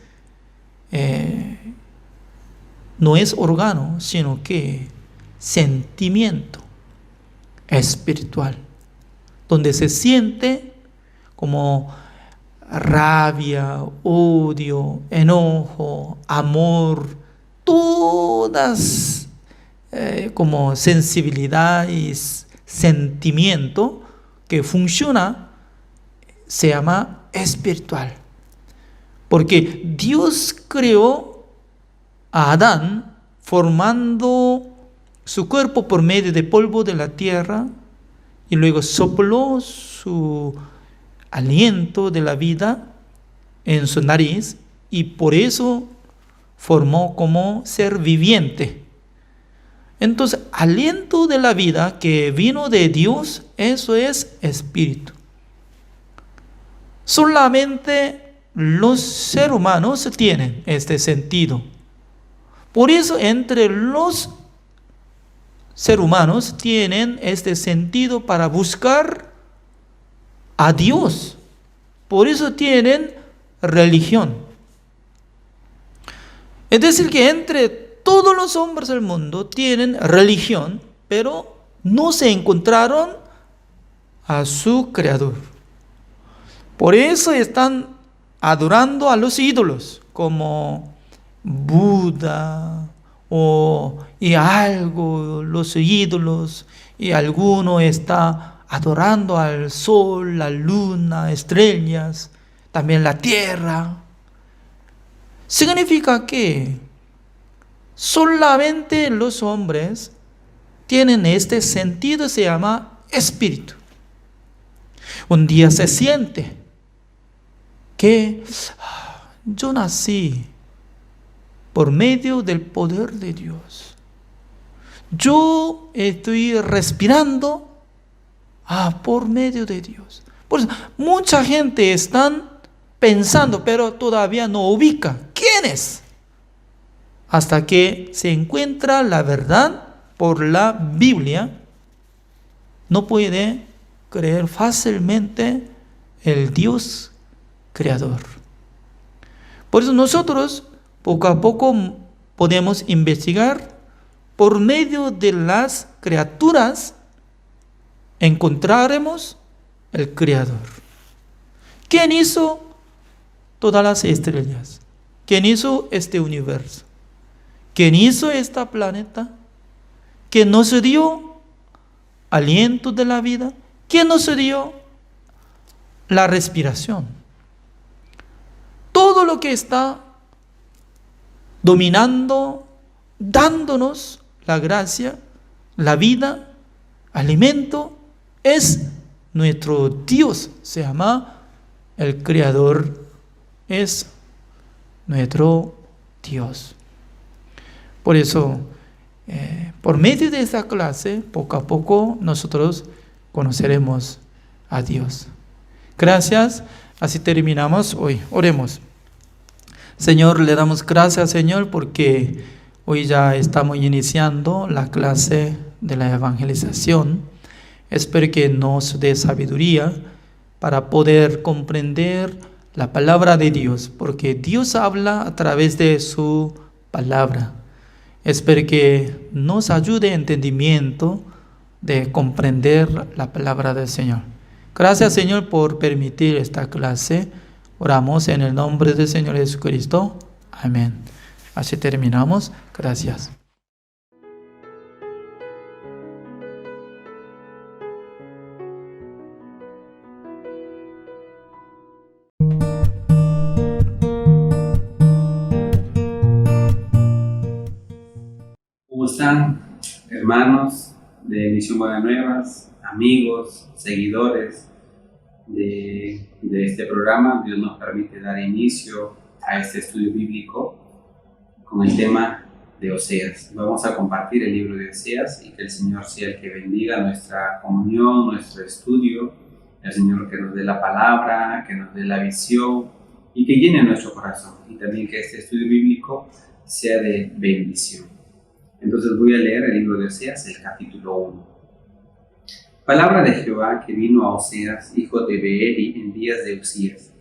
Speaker 5: no es órgano, sino que sentimiento espiritual, donde se siente como rabia, odio, enojo, amor, todas como sensibilidad y sentimiento que funciona, se llama espiritual. Porque Dios creó a Adán formando su cuerpo por medio de polvo de la tierra y luego sopló su aliento de la vida en su nariz y por eso formó como ser viviente. Entonces, aliento de la vida que vino de Dios, eso es espíritu. Solamente los seres humanos tienen este sentido. Por eso, entre los seres humanos tienen este sentido para buscar a Dios. Por eso tienen religión. Es decir, que entre todos los hombres del mundo tienen religión, pero no se encontraron a su creador. Por eso están adorando a los ídolos, como Buda y algo, los ídolos, y alguno está adorando al sol, la luna, estrellas, también la tierra. Significa que solamente los hombres tienen este sentido, se llama espíritu. Un día se siente que yo nací por medio del poder de Dios. Yo estoy respirando por medio de Dios. Por eso, mucha gente está pensando, pero todavía no ubica quién es. Hasta que se encuentra la verdad por la Biblia, no puede creer fácilmente el Dios creador. Por eso nosotros poco a poco podemos investigar por medio de las criaturas, encontraremos el creador. ¿Quién hizo todas las estrellas? ¿Quién hizo este universo? ¿Quién hizo este planeta? ¿Quién nos dio aliento de la vida? ¿Quién nos dio la respiración? Todo lo que está dominando, dándonos la gracia, la vida, alimento, es nuestro Dios. Se llama el Creador, es nuestro Dios. Por eso, por medio de esta clase, poco a poco nosotros conoceremos a Dios. Gracias. Así terminamos hoy. Oremos. Señor, le damos gracias, Señor, porque hoy ya estamos iniciando la clase de la evangelización. Espero que nos dé sabiduría para poder comprender la palabra de Dios, porque Dios habla a través de su palabra. Espero que nos ayude entendimiento de comprender la palabra del Señor. Gracias, Señor, por permitir esta clase. Oramos en el nombre del Señor Jesucristo. Amén. Así terminamos. Gracias.
Speaker 6: ¿Cómo están, hermanos de Misión Buenas Nuevas, amigos, seguidores de este programa? Dios nos permite dar inicio a este estudio bíblico con el tema de Oseas. Vamos a compartir el libro de Oseas y que el Señor sea el que bendiga nuestra comunión, nuestro estudio El Señor que nos dé la palabra, que nos dé la visión y que llene nuestro corazón. Y también que este estudio bíblico sea de bendición. Entonces voy a leer el libro de Oseas, el capítulo 1. Palabra de Jehová que vino a Oseas, hijo de Beeri, en días de Usías,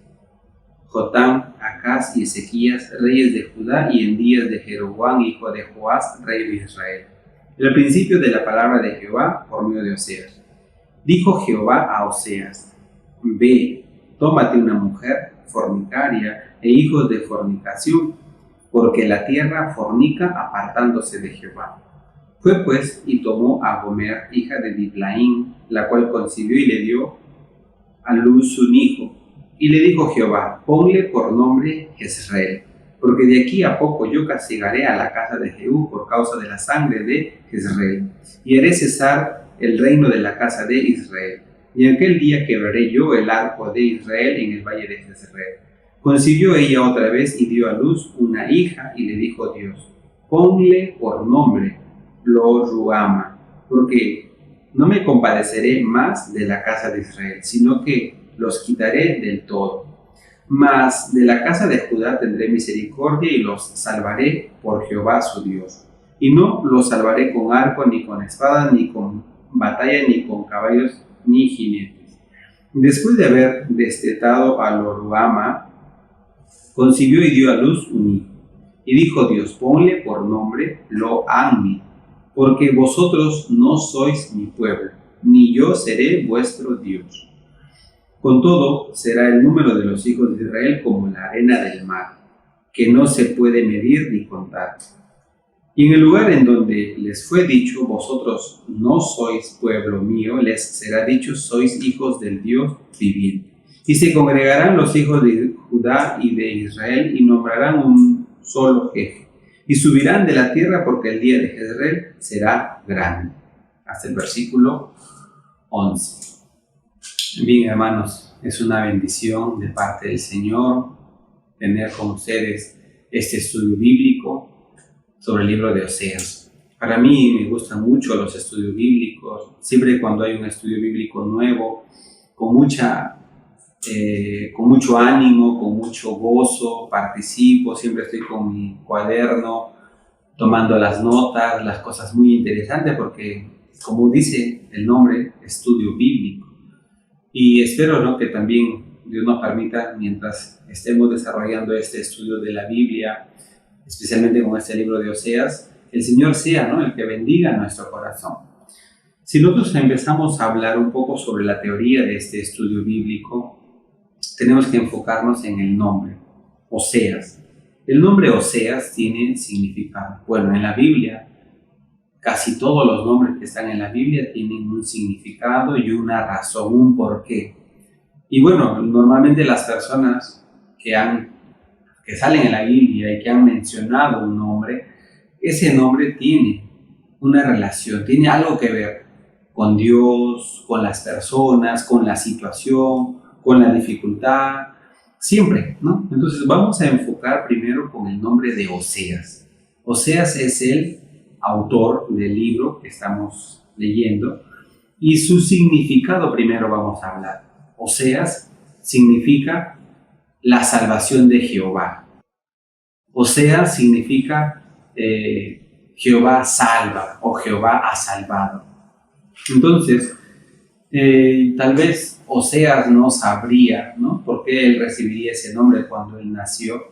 Speaker 6: Jotam, Acaz y Ezequías, reyes de Judá, y en días de Jeroboam, hijo de Joás, rey de Israel. El principio de la palabra de Jehová por medio de Oseas. Dijo Jehová a Oseas: Ve, tómate una mujer fornicaria e hijos de fornicación, porque la tierra fornica apartándose de Jehová. Fue pues y tomó a Gomer, hija de Diblaim, la cual concibió y le dio a luz un hijo. Y le dijo Jehová: ponle por nombre Jezreel, porque de aquí a poco yo castigaré a la casa de Jehú por causa de la sangre de Jezreel, y haré cesar el reino de la casa de Israel. Y en aquel día quebraré yo el arco de Israel en el valle de Jezreel. Concibió ella otra vez y dio a luz una hija, y le dijo Dios: ponle por nombre Lo-Ruhama, porque no me compadeceré más de la casa de Israel, sino que los quitaré del todo. Mas de la casa de Judá tendré misericordia y los salvaré por Jehová su Dios. Y no los salvaré con arco, ni con espada, ni con batalla, ni con caballos, ni jinetes. Después de haber destetado a Lo-Ruhama, concibió y dio a luz un hijo. Y dijo Dios: ponle por nombre Lo-Ammi, porque vosotros no sois mi pueblo, ni yo seré vuestro Dios. Con todo, será el número de los hijos de Israel como la arena del mar, que no se puede medir ni contar. Y en el lugar en donde les fue dicho: vosotros no sois pueblo mío, les será dicho: sois hijos del Dios viviente. Y se congregarán los hijos de Judá y de Israel, y nombrarán un solo jefe, y subirán de la tierra, porque el día de Jezreel será grande. Hasta el versículo 11. Bien, hermanos, es una bendición de parte del Señor tener con ustedes este estudio bíblico sobre el libro de Oseas. Para mí me gustan mucho los estudios bíblicos. Siempre cuando hay un estudio bíblico nuevo, con mucho ánimo, con mucho gozo, participo. Siempre estoy con mi cuaderno, tomando las notas, las cosas muy interesantes, porque, como dice el nombre, estudio bíblico. Y espero, ¿no?, que también Dios nos permita, mientras estemos desarrollando este estudio de la Biblia, especialmente con este libro de Oseas, el Señor sea, ¿no?, el que bendiga nuestro corazón. Si nosotros empezamos a hablar un poco sobre la teoría de este estudio bíblico, tenemos que enfocarnos en el nombre, Oseas. El nombre Oseas tiene significado. Bueno, en la Biblia, casi todos los nombres que están en la Biblia tienen un significado y una razón, un porqué. Y bueno, normalmente las personas que salen en la Biblia y que han mencionado un nombre, ese nombre tiene una relación, tiene algo que ver con Dios, con las personas, con la situación, con la dificultad, siempre, ¿no? Entonces vamos a enfocar primero con el nombre de Oseas. Oseas es el autor del libro que estamos leyendo, y su significado primero vamos a hablar. Oseas significa la salvación de Jehová. Oseas significa Jehová salva, o Jehová ha salvado. Entonces, tal vez Oseas no sabría, ¿no?, por qué él recibiría ese nombre cuando él nació,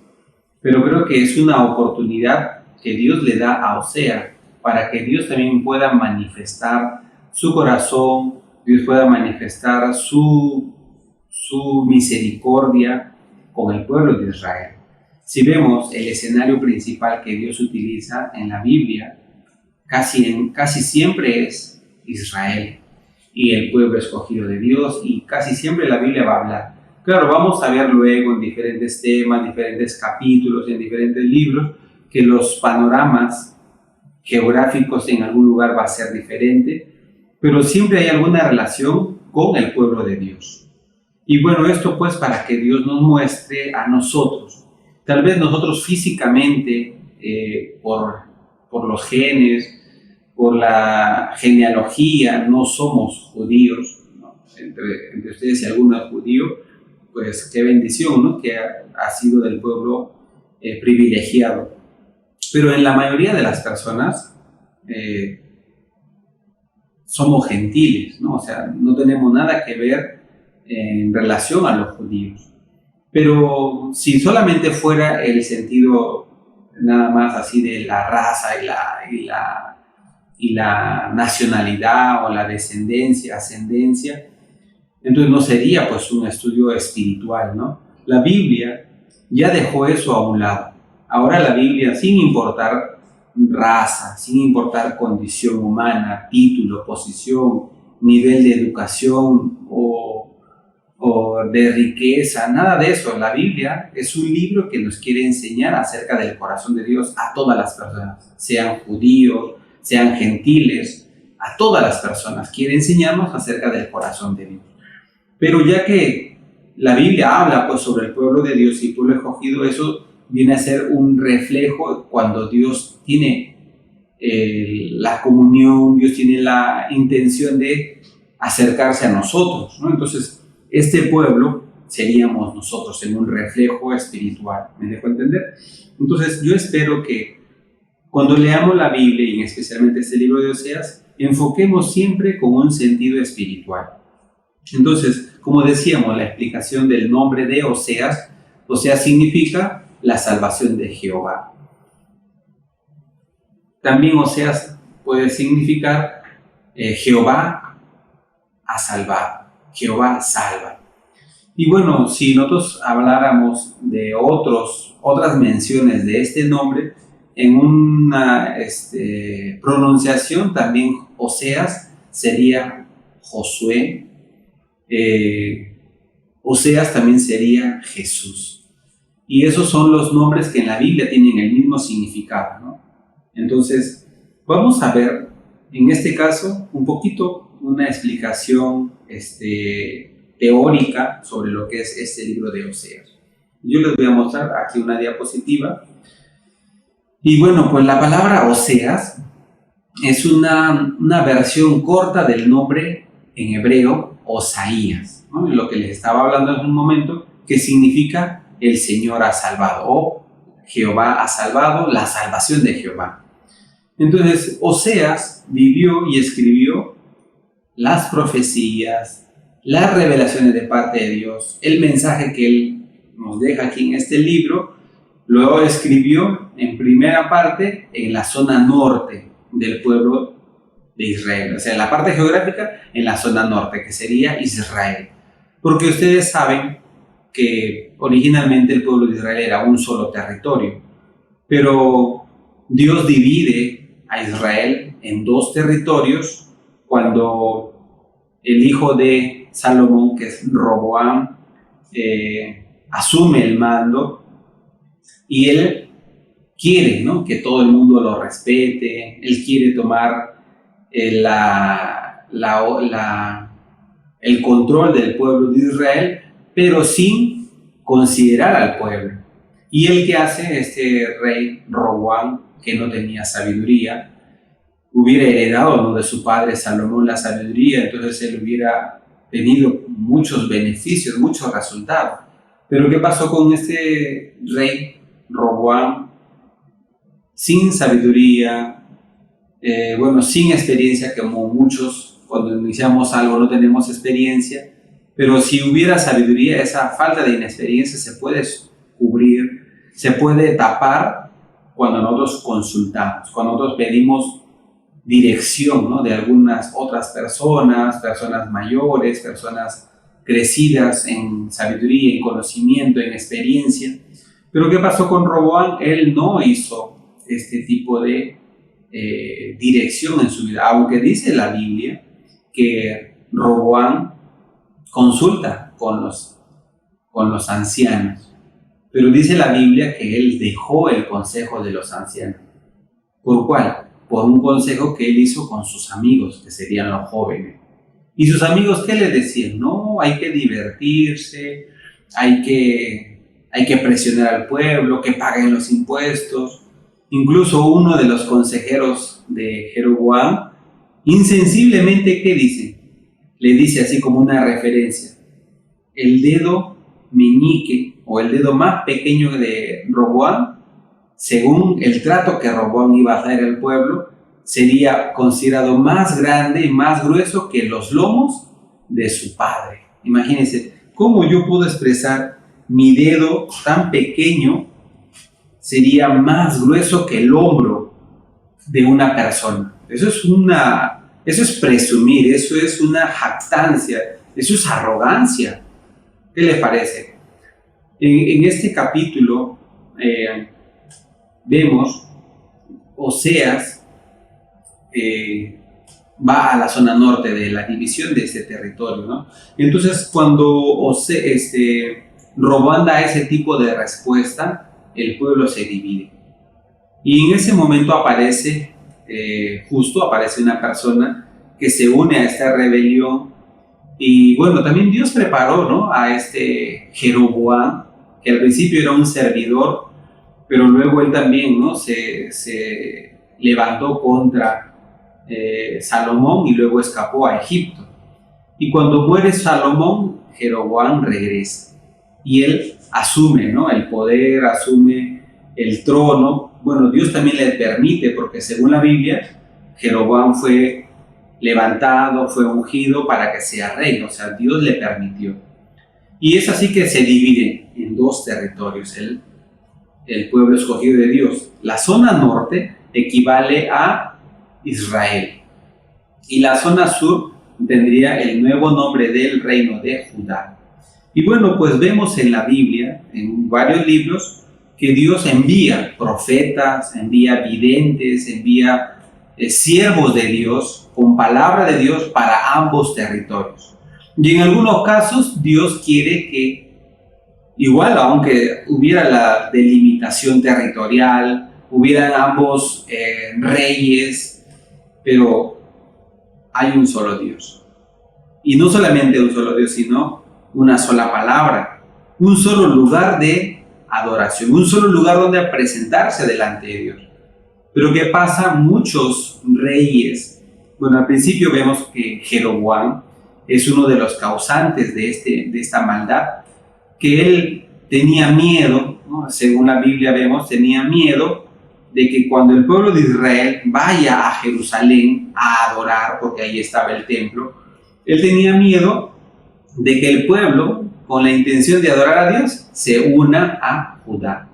Speaker 6: pero creo que es una oportunidad que Dios le da a Oseas para que Dios también pueda manifestar su corazón, Dios pueda manifestar su misericordia con el pueblo de Israel. Si vemos el escenario principal que Dios utiliza en la Biblia, casi siempre es Israel y el pueblo escogido de Dios, y casi siempre la Biblia va a hablar. Claro, vamos a ver luego en diferentes temas, diferentes capítulos, en diferentes libros, que los panoramas geográficos en algún lugar va a ser diferente, pero siempre hay alguna relación con el pueblo de Dios. Y bueno, esto pues para que Dios nos muestre a nosotros. Tal vez nosotros físicamente, por los genes, por la genealogía, no somos judíos, ¿no? entre ustedes si alguno es judío, pues qué bendición, ¿no? Que ha sido del pueblo privilegiado. Pero en la mayoría de las personas somos gentiles, ¿no? O sea, no tenemos nada que ver en relación a los judíos. Pero si solamente fuera el sentido nada más así de la raza y la nacionalidad o la descendencia, ascendencia, entonces no sería pues un estudio espiritual, ¿no? La Biblia ya dejó eso a un lado. Ahora la Biblia, sin importar raza, sin importar condición humana, título, posición, nivel de educación o de riqueza, nada de eso. La Biblia es un libro que nos quiere enseñar acerca del corazón de Dios a todas las personas, sean judíos, sean gentiles, a todas las personas. Quiere enseñarnos acerca del corazón de Dios. Pero ya que la Biblia habla pues sobre el pueblo de Dios y el pueblo escogido, eso viene a ser un reflejo cuando Dios tiene la comunión, Dios tiene la intención de acercarse a nosotros, ¿no? Entonces, este pueblo seríamos nosotros en un reflejo espiritual. ¿Me dejo entender? Entonces, yo espero que cuando leamos la Biblia, y especialmente este libro de Oseas, enfoquemos siempre con un sentido espiritual. Entonces, como decíamos, la explicación del nombre de Oseas, Oseas significa la salvación de Jehová. También Oseas puede significar Jehová ha salvado, Jehová salva. Y bueno, si nosotros habláramos de otras menciones de este nombre, en una pronunciación también Oseas sería Josué, Oseas también sería Jesús. Y esos son los nombres que en la Biblia tienen el mismo significado, ¿no? Entonces, vamos a ver en este caso un poquito una explicación teórica sobre lo que es este libro de Oseas. Yo les voy a mostrar aquí una diapositiva. Y bueno, pues la palabra Oseas es una versión corta del nombre en hebreo Osaías, ¿no? Lo que les estaba hablando en un momento, que significa el Señor ha salvado o Jehová ha salvado, la salvación de Jehová. Entonces, Oseas vivió y escribió las profecías, las revelaciones de parte de Dios, el mensaje que Él nos deja aquí en este libro. Luego escribió en primera parte en la zona norte del pueblo de Israel, o sea, en la parte geográfica en la zona norte, que sería Israel. Porque ustedes saben que originalmente el pueblo de Israel era un solo territorio, pero Dios divide a Israel en dos territorios cuando el hijo de Salomón, que es Roboam, asume el mando y él quiere, ¿no?, que todo el mundo lo respete. Él quiere tomar el control del pueblo de Israel, pero sin considerar al pueblo. Y él, que hace este rey Roboam, que no tenía sabiduría, hubiera heredado, ¿no?, de su padre Salomón la sabiduría, entonces él hubiera tenido muchos beneficios, muchos resultados. Pero ¿qué pasó con este rey Roboam? Sin sabiduría, sin experiencia, como muchos cuando iniciamos algo no tenemos experiencia, pero si hubiera sabiduría, esa falta de inexperiencia se puede cubrir, se puede tapar cuando nosotros consultamos, cuando nosotros pedimos dirección, ¿no?, de algunas otras personas mayores, personas crecidas en sabiduría, en conocimiento, en experiencia. Pero ¿qué pasó con Roboam? Él no hizo este tipo de dirección en su vida, aunque dice la Biblia que Roboam consulta con los ancianos, pero dice la Biblia que él dejó el consejo de los ancianos. ¿Por cuál? Por un consejo que él hizo con sus amigos, que serían los jóvenes. ¿Y sus amigos qué le decían? No, hay que divertirse, hay que presionar al pueblo, que paguen los impuestos. Incluso uno de los consejeros de Jeroboam, insensiblemente, ¿qué dice? le dice así como una referencia: el dedo meñique o el dedo más pequeño de Roboam, según el trato que Roboam iba a hacer al pueblo, sería considerado más grande y más grueso que los lomos de su padre. Imagínense, ¿cómo yo puedo expresar mi dedo tan pequeño sería más grueso que el hombro de una persona? Eso es presumir, eso es una jactancia, eso es arrogancia. ¿Qué les parece? En este capítulo vemos Oseas va a la zona norte de la división de este territorio, ¿no? Entonces, cuando Roboam da ese tipo de respuesta, el pueblo se divide. Y en ese momento aparece una persona que se une a esta rebelión. Y bueno, también Dios preparó, ¿no?, a este Jeroboam, que al principio era un servidor, pero luego él también, ¿no?, se levantó contra Salomón y luego escapó a Egipto. Y cuando muere Salomón, Jeroboam regresa y él asume, ¿no?, el poder, asume el trono. Bueno, Dios también le permite, porque según la Biblia, Jeroboam fue levantado, fue ungido para que sea rey, o sea, Dios le permitió. Y es así que se divide en dos territorios, el pueblo escogido de Dios. La zona norte equivale a Israel, y la zona sur tendría el nuevo nombre del reino de Judá. Y bueno, pues vemos en la Biblia, en varios libros, que Dios envía profetas, envía videntes, envía siervos de Dios con palabra de Dios para ambos territorios. Y en algunos casos Dios quiere que, igual, aunque hubiera la delimitación territorial, hubieran ambos reyes, pero hay un solo Dios. Y no solamente un solo Dios, sino una sola palabra, un solo lugar de adoración, un solo lugar donde presentarse delante de Dios. Pero ¿qué pasa? Muchos reyes, bueno, al principio vemos que Jeroboam es uno de los causantes de esta maldad, que él tenía miedo, ¿no? Según la Biblia vemos, tenía miedo de que cuando el pueblo de Israel vaya a Jerusalén a adorar, porque ahí estaba el templo, él tenía miedo de que el pueblo, con la intención de adorar a Dios, se una a Judá.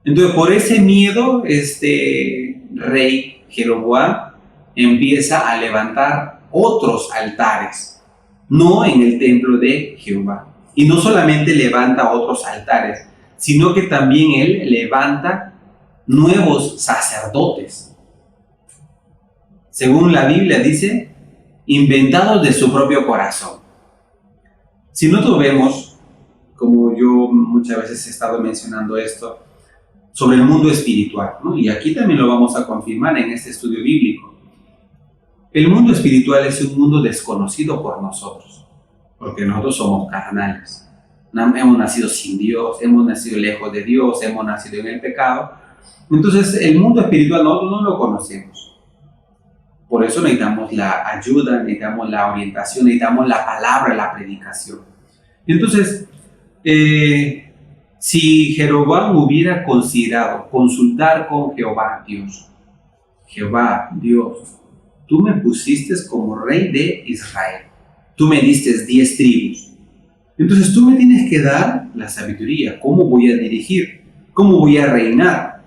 Speaker 6: Entonces, por ese miedo, este rey Jeroboam empieza a levantar otros altares, no en el templo de Jehová. Y no solamente levanta otros altares, sino que también él levanta nuevos sacerdotes. Según la Biblia dice, inventados de su propio corazón. Si nosotros vemos, como yo muchas veces he estado mencionando esto, sobre el mundo espiritual, ¿no?, y aquí también lo vamos a confirmar en este estudio bíblico. El mundo espiritual es un mundo desconocido por nosotros, porque nosotros somos carnales. Hemos nacido sin Dios, hemos nacido lejos de Dios, hemos nacido en el pecado. Entonces, el mundo espiritual nosotros no lo conocemos. Por eso necesitamos la ayuda, necesitamos la orientación, necesitamos la palabra, la predicación. Entonces, si Jeroboam hubiera considerado consultar con Jehová, Dios, Jehová, Dios, tú me pusiste como rey de Israel, tú me diste 10 tribus, entonces tú me tienes que dar la sabiduría, cómo voy a dirigir, cómo voy a reinar.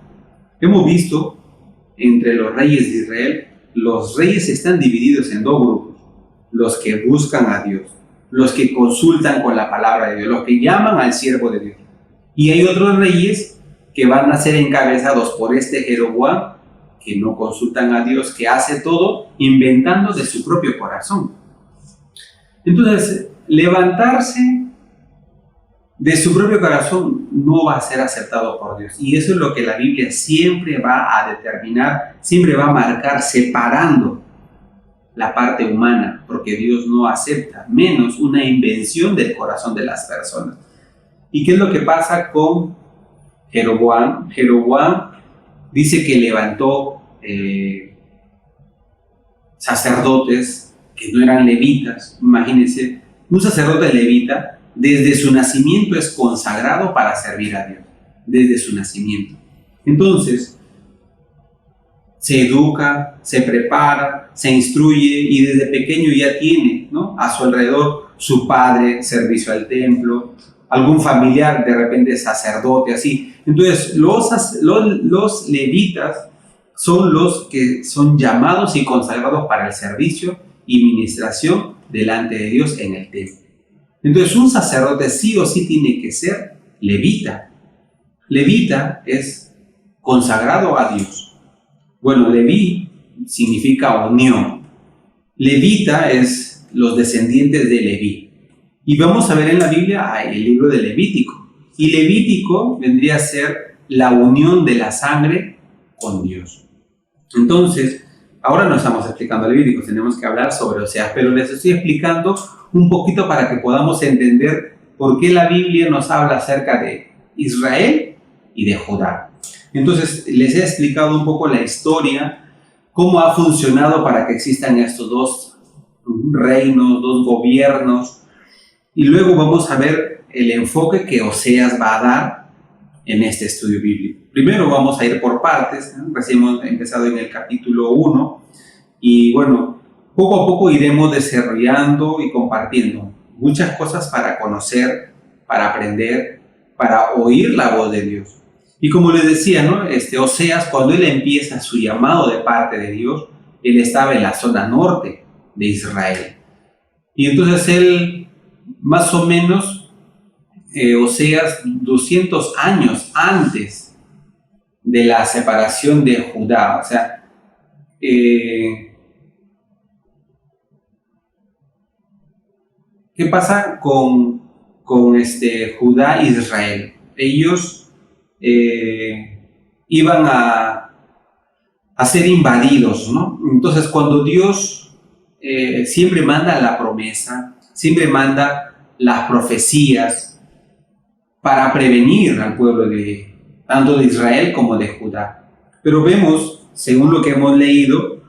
Speaker 6: Hemos visto entre los reyes de Israel, los reyes están divididos en dos grupos: los que buscan a Dios, los que consultan con la palabra de Dios, los que llaman al siervo de Dios. Y hay otros reyes que van a ser encabezados por este Jeroboam, que no consultan a Dios, que hace todo inventando de su propio corazón. Entonces, levantarse de su propio corazón no va a ser aceptado por Dios. Y eso es lo que la Biblia siempre va a determinar, siempre va a marcar, separando la parte humana, porque Dios no acepta menos una invención del corazón de las personas. ¿Y qué es lo que pasa con Jeroboam? Jeroboam dice que levantó sacerdotes que no eran levitas. Imagínense, un sacerdote levita desde su nacimiento es consagrado para servir a Dios, desde su nacimiento. Entonces, se educa, se prepara, se instruye y desde pequeño ya tiene, ¿no?, a su alrededor su padre, servicio al templo, algún familiar de repente sacerdote, así. Entonces, los levitas son los que son llamados y consagrados para el servicio y ministración delante de Dios en el templo. Entonces, un sacerdote sí o sí tiene que ser levita. Levita es consagrado a Dios. Bueno, Leví significa unión. Levita es los descendientes de Leví. Y vamos a ver en la Biblia el libro de Levítico. Y Levítico vendría a ser la unión de la sangre con Dios. Entonces, ahora no estamos explicando Levítico, tenemos que hablar sobre Oseas, pero les estoy explicando un poquito para que podamos entender por qué la Biblia nos habla acerca de Israel y de Judá. Entonces, les he explicado un poco la historia, cómo ha funcionado para que existan estos dos reinos, dos gobiernos, y luego vamos a ver el enfoque que Oseas va a dar en este estudio bíblico. Primero vamos a ir por partes, ¿no? Recién hemos empezado en el capítulo 1, y bueno, poco a poco iremos desarrollando y compartiendo muchas cosas para conocer, para aprender, para oír la voz de Dios. Y como les decía, ¿no?, Oseas, cuando él empieza su llamado de parte de Dios, él estaba en la zona norte de Israel. Y entonces él, más o menos, Oseas, 200 años antes de la separación de Judá, o sea, ¿qué pasa con Judá e Israel? Ellos iban a ser invadidos, ¿no? Entonces, cuando Dios siempre manda la promesa, siempre manda las profecías para prevenir al pueblo tanto de Israel como de Judá. Pero vemos, según lo que hemos leído,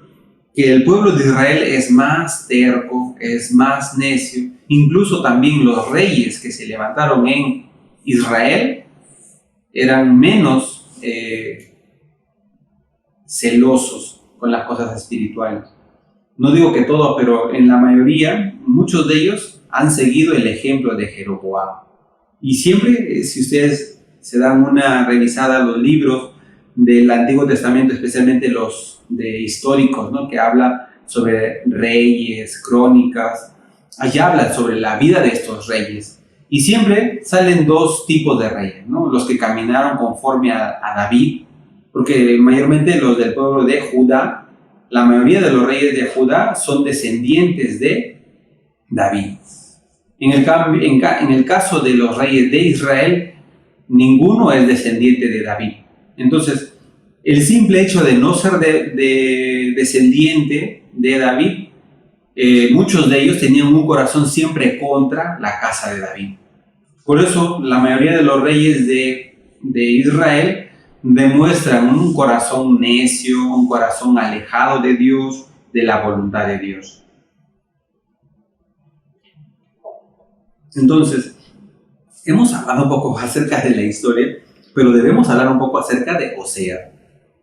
Speaker 6: que el pueblo de Israel es más terco, es más necio. Incluso también los reyes que se levantaron en Israel eran menos celosos con las cosas espirituales. No digo que todos, pero en la mayoría, muchos de ellos han seguido el ejemplo de Jeroboam. Y siempre, si ustedes se dan una revisada a los libros del Antiguo Testamento, especialmente los de históricos, ¿no?, que habla sobre reyes, crónicas, allá habla sobre la vida de estos reyes. Y siempre salen dos tipos de reyes, ¿no? Los que caminaron conforme a David, porque mayormente los del pueblo de Judá, la mayoría de los reyes de Judá son descendientes de David. En el caso de los reyes de Israel, ninguno es descendiente de David. Entonces, el simple hecho de no ser descendiente de David, muchos de ellos tenían un corazón siempre contra la casa de David. Por eso, la mayoría de los reyes de Israel demuestran un corazón necio, un corazón alejado de Dios, de la voluntad de Dios. Entonces, hemos hablado un poco acerca de la historia, pero debemos hablar un poco acerca de Oseas.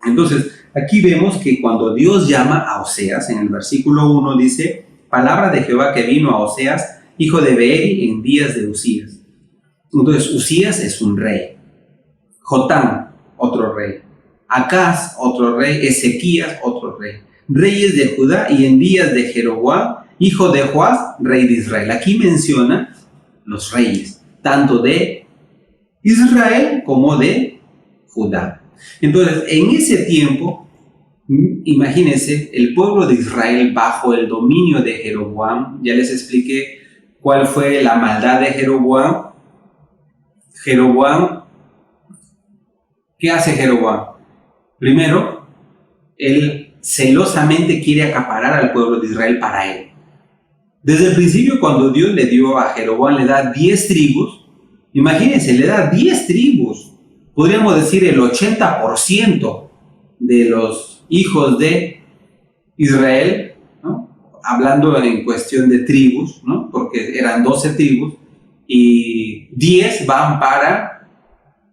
Speaker 6: Entonces, aquí vemos que cuando Dios llama a Oseas, en el versículo 1 dice: palabra de Jehová que vino a Oseas, hijo de Beeri, en días de Usías. Entonces, Usías es un rey. Jotam, otro rey. Acaz, otro rey. Ezequías, otro rey. Reyes de Judá y en días de Jeroboam, hijo de Joás, rey de Israel. Aquí menciona los reyes, tanto de Israel como de Judá. Entonces, en ese tiempo, imagínense, el pueblo de Israel bajo el dominio de Jeroboam. Ya les expliqué cuál fue la maldad de Jeroboam. ¿Qué hace Jeroboam? Primero, él celosamente quiere acaparar al pueblo de Israel para él. Desde el principio, cuando Dios le dio a Jeroboam, le da 10 tribus. Imagínense, le da 10 tribus. Podríamos decir el 80% de los hijos de Israel, ¿no?, hablando en cuestión de tribus, ¿no? Porque eran 12 tribus y 10 van para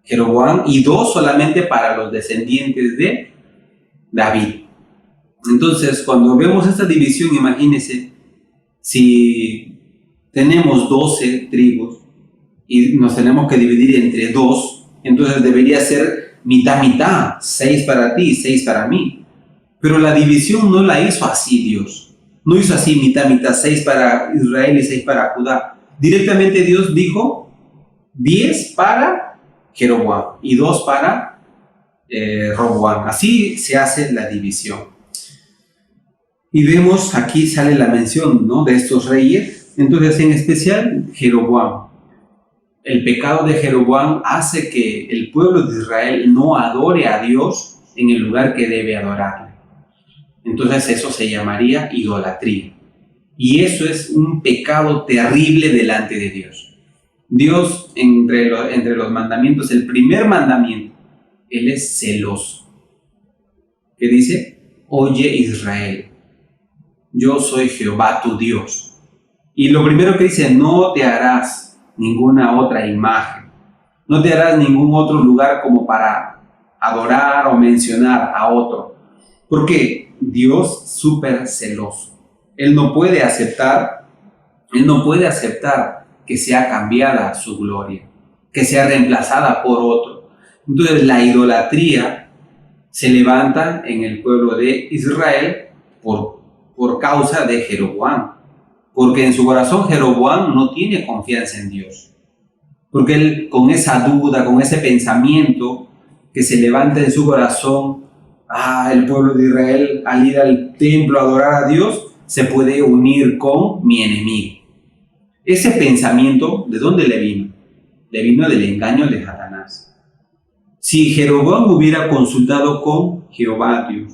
Speaker 6: Jeroboam y 2 solamente para los descendientes de David. Entonces, cuando vemos esta división, imagínense, si tenemos 12 tribus y nos tenemos que dividir entre 2, entonces debería ser mitad-mitad, 6 para ti y 6 para mí. Pero la división no la hizo así Dios. No hizo así mitad-mitad, 6 para Israel y 6 para Judá. Directamente Dios dijo 10 para Jeroboam y 2 para Roboam. Así se hace la división. Y vemos, aquí sale la mención, ¿no?, de estos reyes. Entonces, en especial, Jeroboam. El pecado de Jeroboam hace que el pueblo de Israel no adore a Dios en el lugar que debe adorarle. Entonces, eso se llamaría idolatría. Y eso es un pecado terrible delante de Dios. Dios, entre los mandamientos, el primer mandamiento, Él es celoso. ¿Qué dice? Oye, Israel, yo soy Jehová tu Dios. Y lo primero que dice, no te harás ninguna otra imagen, no te harás ningún otro lugar como para adorar o mencionar a otro. Porque Dios súper celoso. Él no puede aceptar que sea cambiada su gloria, que sea reemplazada por otro. Entonces la idolatría se levanta en el pueblo de Israel por causa de Jeroboam, porque en su corazón Jeroboam no tiene confianza en Dios, porque él con esa duda, con ese pensamiento que se levanta en su corazón, el pueblo de Israel al ir al templo a adorar a Dios se puede unir con mi enemigo. Ese pensamiento, ¿de dónde le vino? Le vino del engaño de Satanás. Si Jeroboam hubiera consultado con Jehová Dios,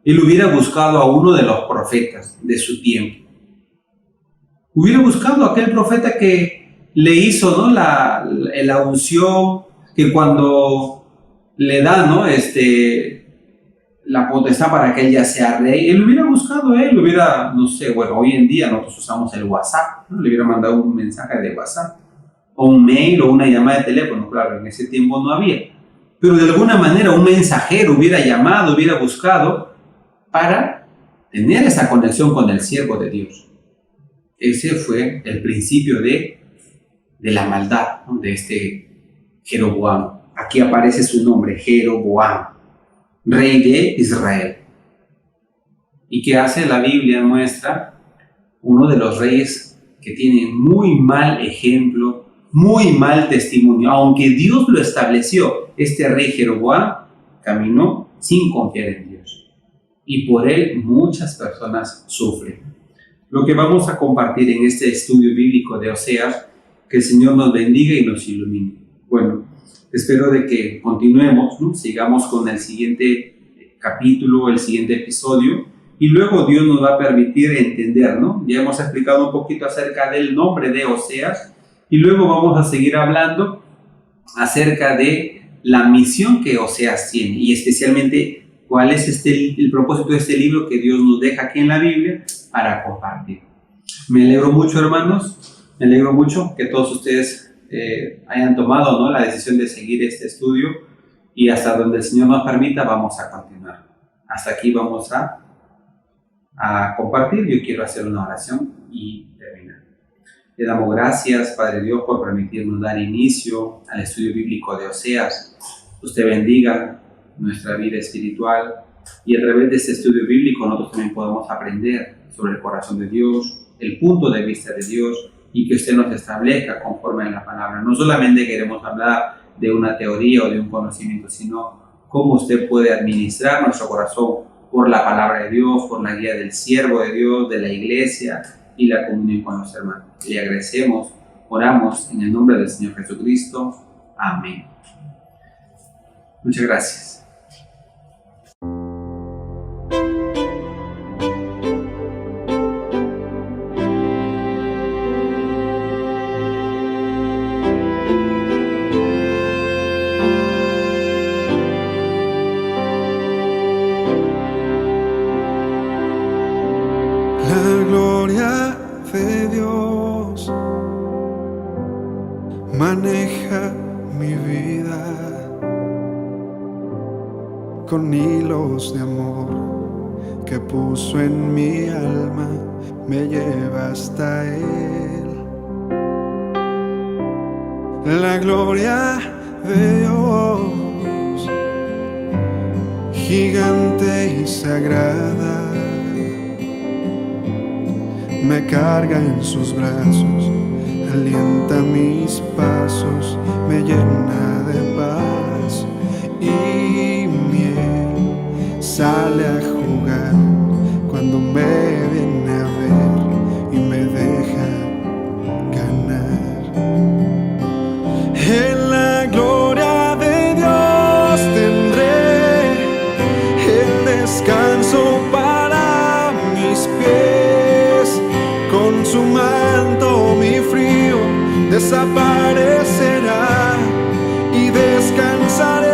Speaker 6: él hubiera buscado a uno de los profetas de su tiempo. Hubiera buscado a aquel profeta que le hizo, ¿no?, la unción, que cuando le da, ¿no?, la potestad para que él ya sea rey, él hubiera buscado, no sé, bueno, hoy en día nosotros usamos el WhatsApp, ¿no? Le hubiera mandado un mensaje de WhatsApp, o un mail, o una llamada de teléfono, claro, en ese tiempo no había. Pero de alguna manera un mensajero hubiera llamado, hubiera buscado, para tener esa conexión con el siervo de Dios. Ese fue el principio de la maldad, ¿no?, de este Jeroboam. Aquí aparece su nombre, Jeroboam, rey de Israel. ¿Y qué hace? La Biblia muestra uno de los reyes que tiene muy mal ejemplo, muy mal testimonio. Aunque Dios lo estableció, este rey Jeroboam caminó sin confiar en Dios. Y por él muchas personas sufren. Lo que vamos a compartir en este estudio bíblico de Oseas, que el Señor nos bendiga y nos ilumine. Bueno, espero de que continuemos, ¿no?, sigamos con el siguiente capítulo, el siguiente episodio, y luego Dios nos va a permitir entender, ¿no? Ya hemos explicado un poquito acerca del nombre de Oseas, y luego vamos a seguir hablando acerca de la misión que Oseas tiene, y especialmente cuál es el propósito de este libro que Dios nos deja aquí en la Biblia para compartir. Me alegro mucho, hermanos, me alegro mucho que todos ustedes hayan tomado, ¿no?, la decisión de seguir este estudio, y hasta donde el Señor nos permita vamos a continuar. Hasta aquí vamos a compartir. Yo quiero hacer una oración y terminar. Le damos gracias, Padre Dios, por permitirnos dar inicio al estudio bíblico de Oseas. Usted bendiga nuestra vida espiritual, y a través de este estudio bíblico nosotros también podemos aprender sobre el corazón de Dios, el punto de vista de Dios, y que usted nos establezca conforme a la palabra. No solamente queremos hablar de una teoría o de un conocimiento, sino cómo usted puede administrar nuestro corazón por la palabra de Dios, por la guía del siervo de Dios, de la iglesia y la comunión con los hermanos. Le agradecemos, oramos en el nombre del Señor Jesucristo. Amén. Muchas gracias.
Speaker 2: La gloria de Dios maneja mi vida con hilos de amor que puso en mi alma, me lleva hasta Él. La gloria de Dios, gigante y sagrada, me carga en sus brazos, alienta mis pasos, me llena de paz y miel. Sale a jugar cuando me viene a ver y me deja ganar. En la gloria de Dios tendré el descanso para mis pies. Con su manto mi frío desaparecerá y descansaré.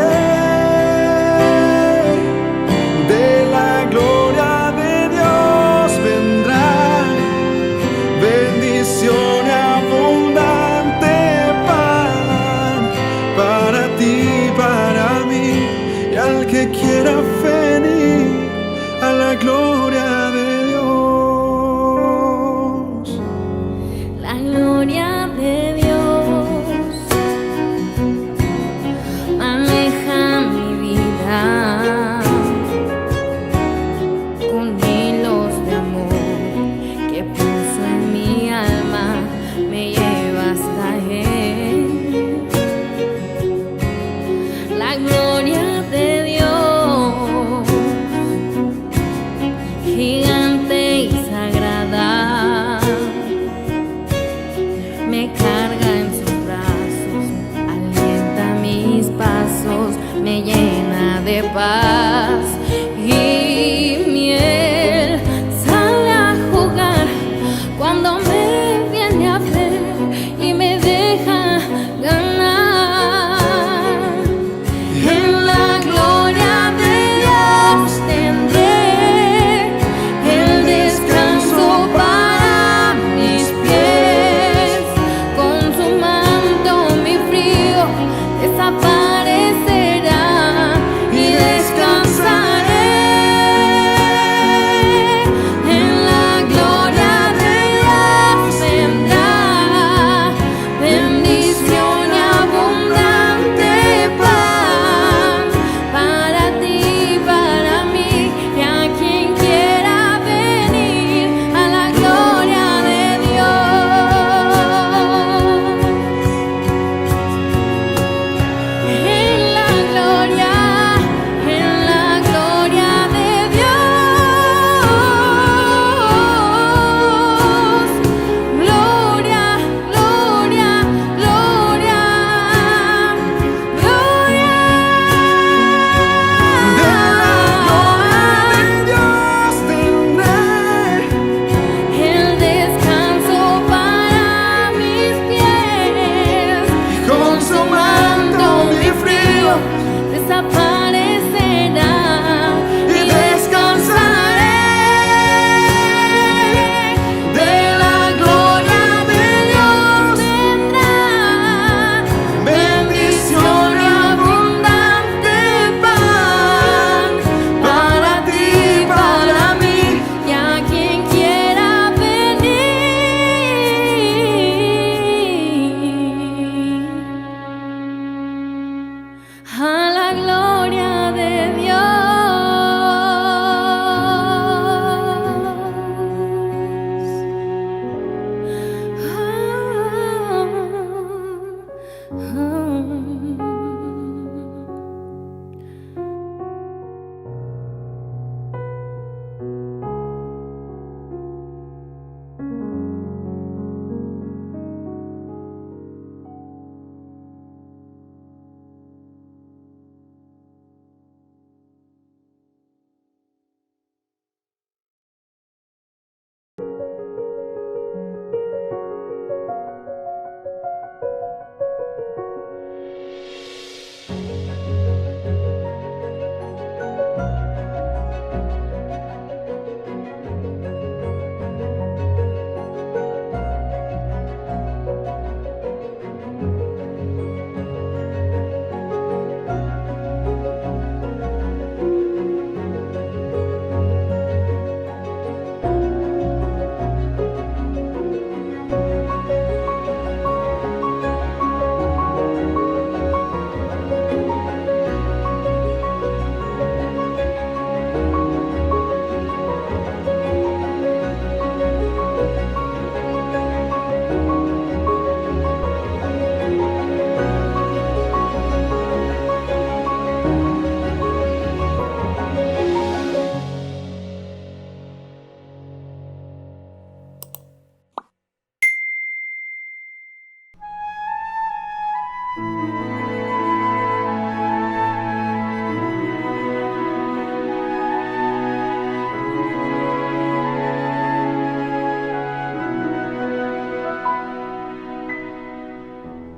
Speaker 2: De la gloria de Dios vendrá bendición y abundante pan para ti, para mí y al que quiera venir a la gloria de Dios.
Speaker 7: La gloria de Dios maneja mi vida con hilos de amor que puso en mi alma, me lleva hasta Él. La gloria de Dios gigante